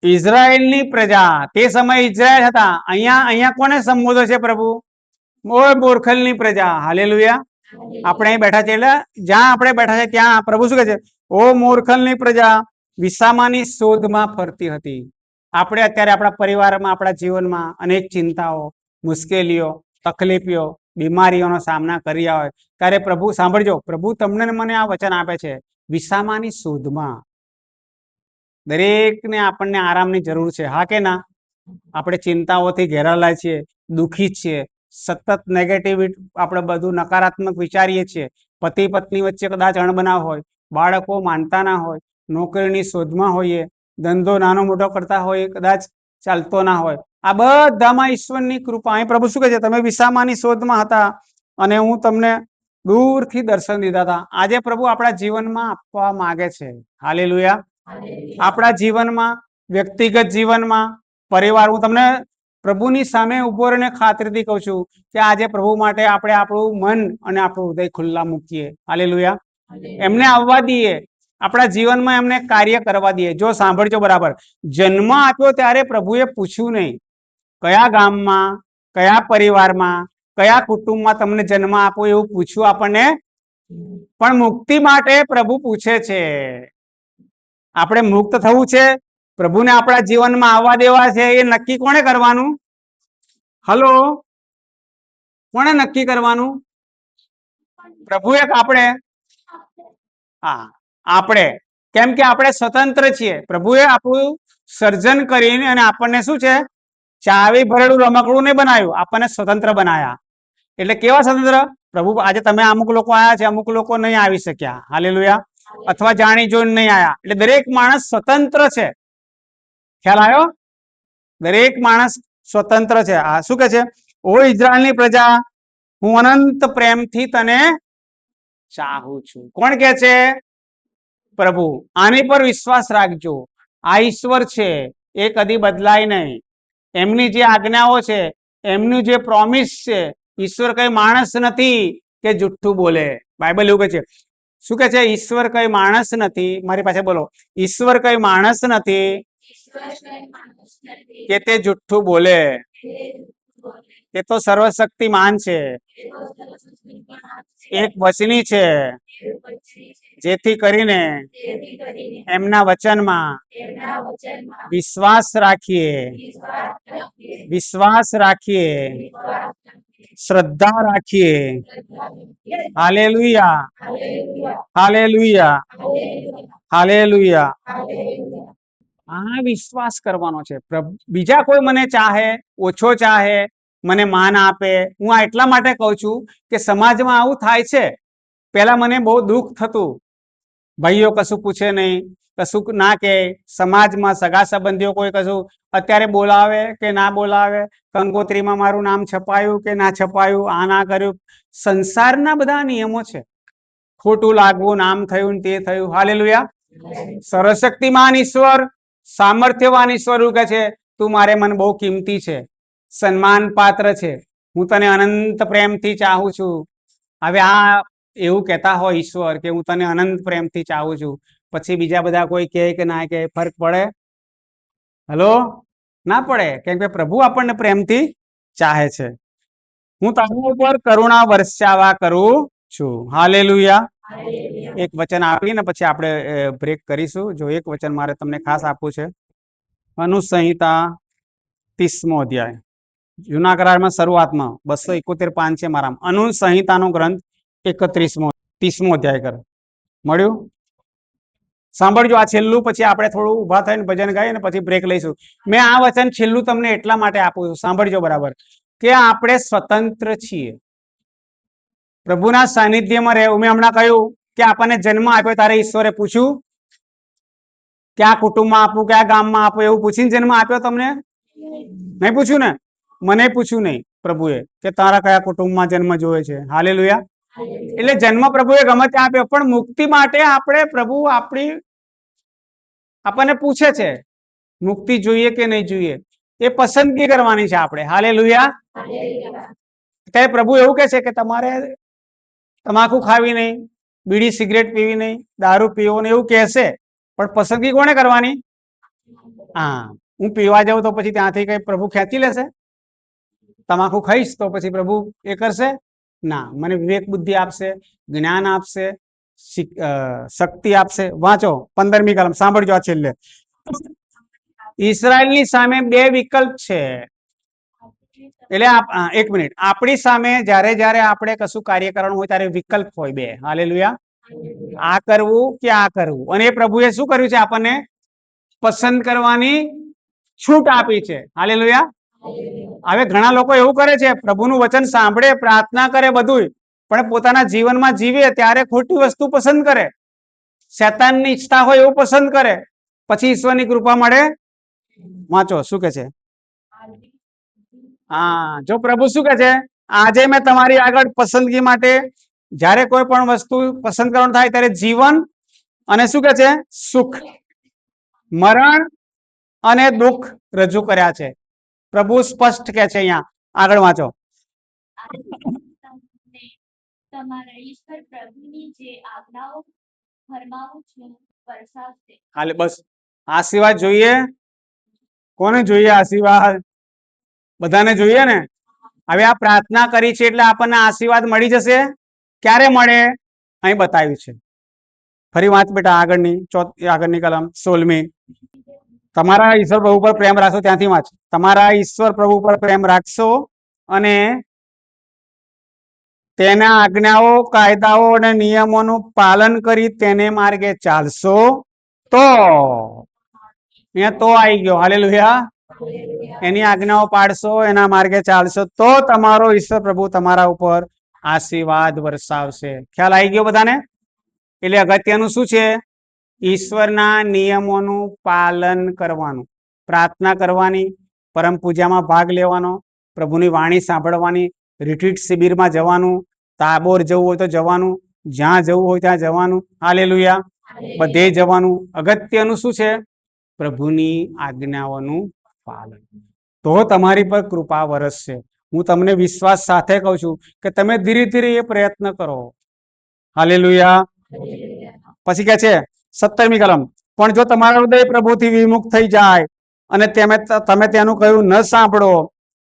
ઇઝરાયલની પ્રજા. તે સમયે ઇઝરાયલ હતા. અહીંયા કોને સંબોધે છે પ્રભુ? ઓય બોરખલની પ્રજા. હાલેલુયા. આપણે અહીં બેઠા છે, એટલે જ્યાં આપણે બેઠા છે ત્યાં પ્રભુ શું કહે છે? ઓ મોરખલની પ્રજા, વિસામાની શોધમાં ફરતી હતી. આપણે અત્યારે આપણા પરિવારમાં, આપણા જીવનમાં અનેક ચિંતાઓ, મુશ્કેલીઓ, તકલીફો, બીમારીઓનો સામના કર્યા હોય ત્યારે પ્રભુ, સાંભળજો, પ્રભુ તમને ને મને આ વચન આપે છે, વિસામાની શોધમાં. દરેકને આપણને આરામની જરૂર છે. હા કે ના? આપણે ચિંતાઓથી ઘેરાયેલા છીએ, દુઃખી છીએ, સતત નેગેટિવિટી, આપણે બધું નકારાત્મક વિચારીએ છીએ. પતિ પત્ની વચ્ચે કદાચ અણબનાવ હોય, બાળકો માનતા ના હોય, નોકરીની શોધમાં હોઈએ, ધંધો નાનો મોટો કરતા હોય, કદાચ ચાલતો ના હોય. આ બધામાં ઈશ્વરની કૃપા. અહીં પ્રભુ શું કહે છે? તમે વિસામાની શોધમાં હતા અને હું તમને દૂરથી દર્શન દીધા હતા. આજે પ્રભુ આપણા જીવનમાં આપવા માંગે છે. હાલેલુયા. આપણા જીવનમાં, વ્યક્તિગત જીવનમાં, પરિવાર. હું તમને પ્રભુની સામે ઉભો રહીને ખાતરીથી કહું છું કે આજે પ્રભુ માટે આપણે આપણું મન અને આપણું હૃદય ખુલ્લા મૂકીએ. હાલેલુયા. એમને આવવા દઈએ, આપણા જીવનમાં એમને કાર્ય કરવા દઈએ. જો સાંભળજો બરાબર, જન્મ આપ્યો ત્યારે પ્રભુએ પૂછ્યું નહીં કયા ગામમાં, કયા પરિવારમાં, કયા કુટુંબમાં તમને જન્મ આપો, એવું પૂછ્યું આપણને. પણ મુક્તિ માટે પ્રભુ પૂછે છે. આપણે મુક્ત થવું છે, પ્રભુને આપણા જીવનમાં આવવા દેવા છે, એ નક્કી કોણે કરવાનું? હલો, કોણે નક્કી કરવાનું? પ્રભુએ કે આપણે? હા, આપણે. કેમ કે આપણે સ્વતંત્ર છીએ. પ્રભુએ આપણું સર્જન કરીને અને આપણને શું છે? ચાવી ભરેલું રમકડું નહીં બનાવ્યું, આપણને સ્વતંત્ર બનાયા. એટલે કેવા સ્વતંત્ર? પ્રભુ આજે તમે અમુક લોકો આયા છે, અમુક લોકો નહીં આવી શક્યા. હાલેલુયા. અથવા જાણી જોઈને નહીં આયા. એટલે દરેક માણસ સ્વતંત્ર છે. ખ્યાલ આવ્યો? દરેક માણસ સ્વતંત્ર છે. આ શું કે છે? ઓ ઇઝરાયલની પ્રજા, હું અનંત પ્રેમથી તને ચાહું છું. કોણ કે છે? પ્રભુ. આની પર વિશ્વાસ રાખજો. આ ઈશ્વર છે, એ કદી બદલાય નહીં. એમની જે આજ્ઞાઓ છે, એમનું જે પ્રોમિસ છે, ઈશ્વર કઈ માણસ નથી કે જુઠ્ઠું બોલે. બાઇબલ એવું કહે છે. શું કે છે? ઈશ્વર કઈ માણસ નથી. મારી પાસે બોલો. ઈશ્વર કઈ માણસ નથી કે તે જુઠ્ઠું બોલે. એ તો સર્વશક્તિમાન છે, એક વચની છે, જેથી કરીને જેથી કરીને એમના વચનમાં એમના વચનમાં વિશ્વાસ રાખીએ, વિશ્વાસ રાખીએ, વિશ્વાસ રાખીએ, વિશ્વાસ રાખીએ, શ્રદ્ધા રાખીએ. શ્રદ્ધા રાખીએ. Hallelujah, hallelujah, hallelujah, hallelujah, hallelujah. Hallelujah. આ વિશ્વાસ કરવાનો છે. બીજા કોઈ મને ચાહે, ઓછો ચાહે, મને માન આપે, હું આ એટલા માટે કહું છું કે સમાજમાં આવું થાય છે. પેલા મને બહુ દુઃખ થતું, ભાઈઓ કશું પૂછે નહીં, કશું ના કે, સમાજમાં સગા સંબંધીઓ કોઈ કશું અત્યારે બોલાવે કે ના બોલાવે, કંકોત્રીમાં મારું નામ છપાયું કે ના છપાયું, આ ના કર્યું. સંસારના બધા નિયમો છે. ખોટું લાગવું, નામ થયું તે થયું. હાલેલુયા. સર્વશક્તિમાન ઈશ્વર, સામર્થ્યવાન ઈશ્વર એવું કહે છે, તું મારે મન બહુ કિંમતી છે, સન્માન પાત્ર છે, હું તને અનંત પ્રેમથી ચાહું છું. હવે આ એવું કહેતા હોય ઈશ્વર કે હું તને અનંત પ્રેમથી ચાહું છું, પછી બીજા બધા કોઈ કહે કે ના કે ફરક પડે? હલો, ના પડે. કેમ કે પ્રભુ આપણને પ્રેમથી ચાહે છે. હું તારા ઉપર કરુણા વર્ષાવા કરું છું. હાલેલુયા. હાલેલુયા. એક વચન આપીને પછી આપણે બ્રેક કરીશું. જો એક વચન મારે તમને ખાસ આપવું છે. અનુસંહિતા 30મો અધ્યાય, જૂના કરારમાં શરૂઆતમાં 271 છે મારા. અનુસંહિતાનો ગ્રંથ 30મો અધ્યાય કર મળ્યું. સાંભળજો આ છેલ્લું, પછી આપણે થોડું ઉભા થઈને ભજન ગાઈએ ને પછી બ્રેક લઈશું. મેં આ વચન છેલ્લું તમને એટલા માટે આપું છું, સાંભળજો બરાબર, કે આપણે સ્વતંત્ર છીએ પ્રભુના સાનિધ્યમાં રહેવું. મેં હમણાં કહ્યું કે આપણને જન્મ આપ્યો ત્યારે ઈશ્વરે પૂછ્યું ક્યાં કુટુંબમાં આપવું, કયા ગામમાં આપવું, એવું પૂછીને જન્મ આપ્યો તમને? નહીં પૂછ્યું ને? મને પૂછ્યું નહીં પ્રભુએ કે તારા કયા કુટુંબમાં જન્મ જોવે છે. હાલેલુયા. એટલે જન્મ પ્રભુએ ગમે ત્યાં આપ્યો, પણ મુક્તિ માટે આપણે પ્રભુ આપણને પૂછે છે મુક્તિ જોઈએ કે નહીં જોઈએ, એ પસંદગી કરવાની છે આપણે. હાલેલુયા. ત્યારે પ્રભુ એવું કહે છે કે તમારે તમાકુ ખાવી નહીં, બીડી સિગરેટ પીવી નહીં, દારૂ પીવો નહીં, એવું કહેશે, પણ પસંદગી કોને કરવાની? હા, હું પીવા જાઉં તો પછી ત્યાંથી કઈ પ્રભુ ખેંચી લેશે? તમાકુ ખાઈશ તો પછી પ્રભુ એ કરશે ના. મને વિવેક બુદ્ધિ આપશે, જ્ઞાન આપશે, શક્તિ આપશે. વાંચો 15મી કલમ, સાંભળજો આ છેલ્લે. ઈસરાયલની સામે બે વિકલ્પ છે. એટલે એક મિનિટ, આપણી સામે જ્યારે જ્યારે આપણે કશું કાર્ય કરવાનું હોય ત્યારે વિકલ્પ હોય બે. હાલેલુયા. આ કરવું કે આ કરવું, અને એ પ્રભુએ શું કર્યું છે? આપણને પસંદ કરવાની છૂટ આપી છે. હાલેલુયા. હવે ઘણા લોકો એવું કરે છે, પ્રભુનું વચન સાંભળે, પ્રાર્થના કરે, બધું, પણ પોતાના જીવનમાં જીવે ત્યારે ખોટી વસ્તુ પસંદ કરે, શેતાનની ઈચ્છા હોય એવું પસંદ કરે, પછી ઈશ્વરની કૃપા મળે? વાંચો શું કે છે. હા, જો પ્રભુ શું કે છે, આજે મેં તમારી આગળ પસંદગી માટે જ્યારે કોઈ પણ વસ્તુ પસંદ કરવાનું થાય ત્યારે જીવન અને શું કે છે, સુખ, મરણ અને દુઃખ રજૂ કર્યા છે. પ્રભુ સ્પષ્ટ કે છે અહીંયા. આગળ વાંચો. તમારા ઈશ્વર પ્રભુની જે આજ્ઞાઓ ફરમાવું છું વરસાવશે. હાલે બસ. આશીર્વાદ જોઈએ કોને? જોઈએ આશીર્વાદ? બધાને જોઈએ ને. હવે આ પ્રાર્થના કરી છે એટલે આપણને આશીર્વાદ મળી જશે. ક્યારે મળે? અહીં બતાવ્યું છે. ફરી વાંચ બેટા આગળની કલમ 16મી. તમારા ઈશ્વર પ્રભુ પર પ્રેમ રાખશો, ત્યાંથી વાંચ. તમારા ઈશ્વર પ્રભુ પર પ્રેમ રાખશો અને તેના આજ્ઞાઓ, કાયદાઓ અને નિયમોનું પાલન કરી તેને માર્ગે ચાલશો તો. અહીંયા તો આવી ગયો. હાલેલુયા. એની આજ્ઞાઓ પાડશો, એના માર્ગે ચાલશો તો તમારો ઈશ્વર પ્રભુ તમારા ઉપર આશીર્વાદ વરસાવશે. ખ્યાલ આવી ગયો બધાને? એટલે અગત્યનું શું છે? ઈશ્વરના નિયમોનું પાલન કરવાનું, પ્રાર્થના કરવાની, પરમ પૂજામાં ભાગ લેવાનો, પ્રભુની વાણી સાંભળવાની, રિટ્રીટ શિબિરમાં જવાનું, તાબોર જવું હોય તો જવાનું, જ્યાં જવું હોય ત્યાં જવાનું. હાલેલુયા. બધે જવાનું. અગત્યનું શું છે? પ્રભુની આજ્ઞાઓનું પાલન. તો તમારી પર કૃપા વરસશે. હું તમને વિશ્વાસ સાથે કહું છું કે તમે ધીરે ધીરે એ પ્રયત્ન કરો. હાલેલુયા. પછી કે છે 17મી કલમ, પણ જો તમારા હૃદય પ્રભુથી વિમુખ થઈ જાય અને તમે તેનું કહ્યું ન સાંભળો,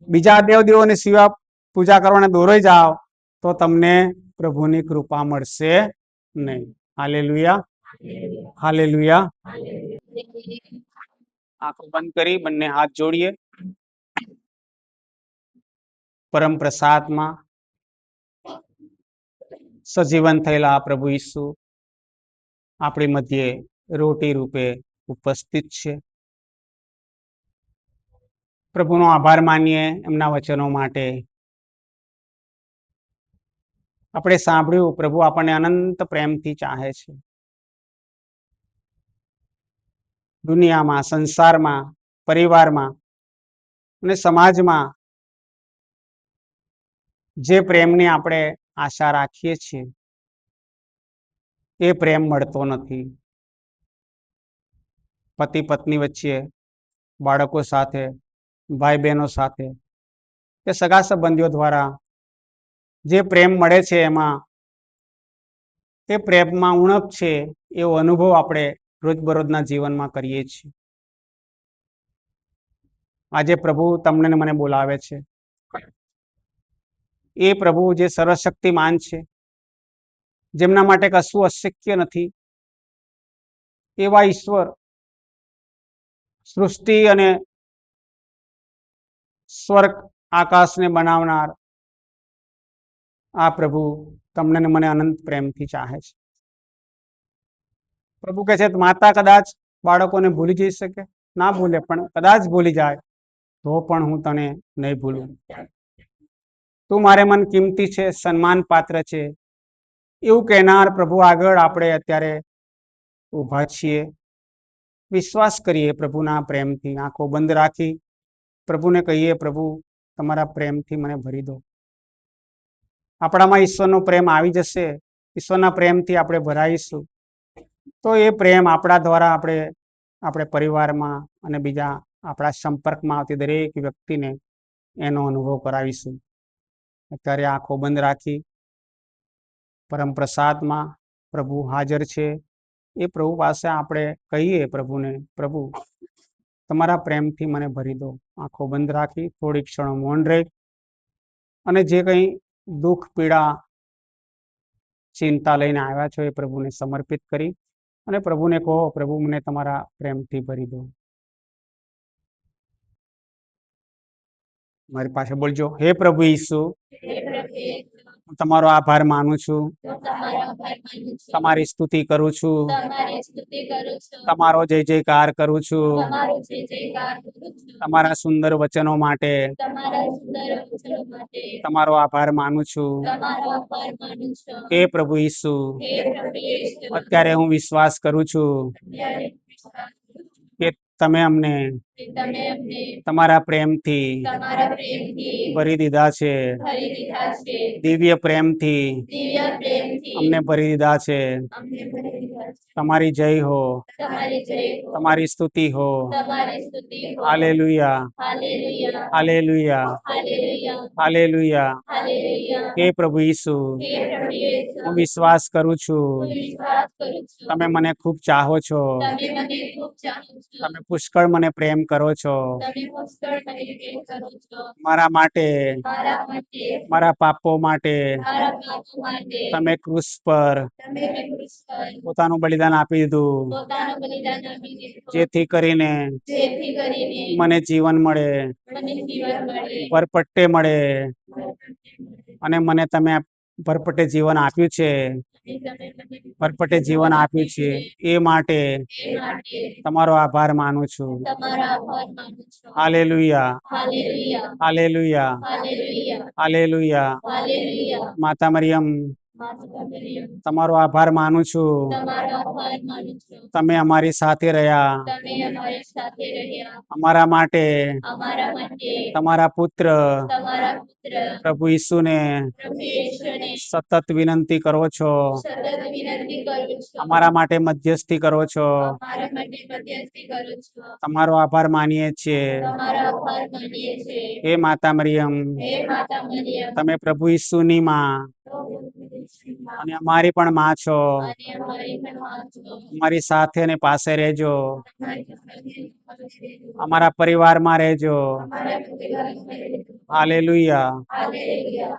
બીજા દેવોની સેવા પૂજા કરવાને દોરાઈ જાઓ, તો તમને પ્રભુની કૃપા મળશે નહીં. Hallelujah, hallelujah. આંખો બંધ કરી બંને હાથ જોડીએ. પરમ પ્રસાદમાં સજીવન થયેલા આ પ્રભુ ઈસુ આપણી મધ્યે રોટી રૂપે ઉપસ્થિત છે. પ્રભુનો આભાર માનીએ એમના વચનો માટે. આપણે સાંભળ્યું પ્રભુ આપણને અનંત પ્રેમથી ચાહે છે. દુનિયામાં, સંસારમાં, પરિવારમાં અને સમાજમાં જે પ્રેમની આપણે આશા રાખીએ છીએ એ પ્રેમ મળતો નથી. પતિ પત્ની વચ્ચે, બાળકો સાથે, ભાઈ બહેનો સાથે કે સગા સંબંધીઓ દ્વારા જે પ્રેમ મળે છે એમાં એ પ્રેમમાં ઉણપ છે એવો અનુભવ આપણે રોજબરોજના જીવનમાં કરીએ છીએ. આજે પ્રભુ તમને ને મને બોલાવે છે. એ પ્રભુ જે સર્વશક્તિમાન છે, જેમના માટે કશું અશક્ય નથી, એવા ઈશ્વર, સૃષ્ટિ અને સ્વર્ગ આકાશને બનાવનાર આ પ્રભુ તમને ને મને અનંત પ્રેમથી ચાહે છે. પ્રભુ કહે છે માતા કદાચ બાળકોને ભૂલી જઈ શકે, ના ભૂલે, પણ કદાચ ભૂલી જાય તો પણ હું તને નહીં ભૂલું. તું મારે મન કિંમતી છે, સન્માન પાત્ર છે, એવું કહેનાર પ્રભુ આગળ આપણે અત્યારે ઊભા છીએ. વિશ્વાસ કરીએ પ્રભુના પ્રેમથી. આંખો બંધ રાખી પ્રભુને કહીએ, પ્રભુ તમારા પ્રેમથી મને ભરી દો. આપણામાં ઈશ્વરનો પ્રેમ આવી જશે, ઈશ્વરના પ્રેમથી આપણે ભરાઈશું તો એ પ્રેમ આપણા દ્વારા આપણે પરિવારમાં અને બીજા આપણા સંપર્કમાં આવતી દરેક વ્યક્તિને એનો અનુભવ કરાવીશું. અત્યારે આંખો બંધ રાખી પરમ પ્રસાદમાં પ્રભુ હાજર છે. એ પ્રભુ પાસે આપણે કહીએ પ્રભુને, પ્રભુ તમારા પ્રેમથી મને ભરી દો. આંખો બંધ રાખી થોડી ક્ષણો મૌન રહી અને જે કંઈ દુઃખ, પીડા, ચિંતા લઈને આવ્યા છો એ પ્રભુને સમર્પિત કરી અને પ્રભુને કહો, પ્રભુ મને તમારા પ્રેમથી ભરી દો. મારી પાસે બોલજો, હે પ્રભુ ઈસુ, હું તમારો આભાર માનું છું, તમારી સ્તુતિ કરું છું, તમારો જય જયકાર કરું છું તમારા સુંદર વચનો માટે. તમારો આભાર માનું છું. હે પ્રભુ ઈસુ, અત્યારે હું વિશ્વાસ કરું છું કે તમે અમને તમારા પ્રેમથી ભરી દીધા છે. દિવ્ય પ્રેમથી અમને ભરી દીધા છે. તમારી જય હો, તમારી સ્તુતિ હો. Hallelujah, hallelujah, hallelujah. હે પ્રભુ ઈસુ, હું વિશ્વાસ કરું છું તમે મને ખૂબ ચાહો છો. તમે પુષ્કળ મને પ્રેમ કરો છો. મારા માટે, મારા પાપો માટે તમે ક્રૂસ પર પોતાનું બલિદાન આપી દીધું, જેથી કરીને મને જીવન મળે, ભરપટ્ટે મળે અને મને તમે ભરપટ્ટે જીવન આપ્યું છે. ભરપટ્ટે જીવન આપ્યું છે એ માટે તમારો આભાર માનું છું. Hallelujah, hallelujah, hallelujah. માતા મરિયમ, તમારો આભાર માનું છું. તમે અમારી સાથે રહ્યા. અમારા માટે તમારા પુત્ર પ્રભુ ઈસુને સતત વિનંતી કરો છો. અમારા માટે મધ્યસ્થી કરો છો. તમારો આભાર માનીએ છીએ. હે માતા મરિયમ, તમે પ્રભુ ઈસુની માં અને અમારી પણ માં છો. અમારી સાથે અને પાસે રહેજો. અમારા પરિવારમાં રહેજો. હાલેલુયા.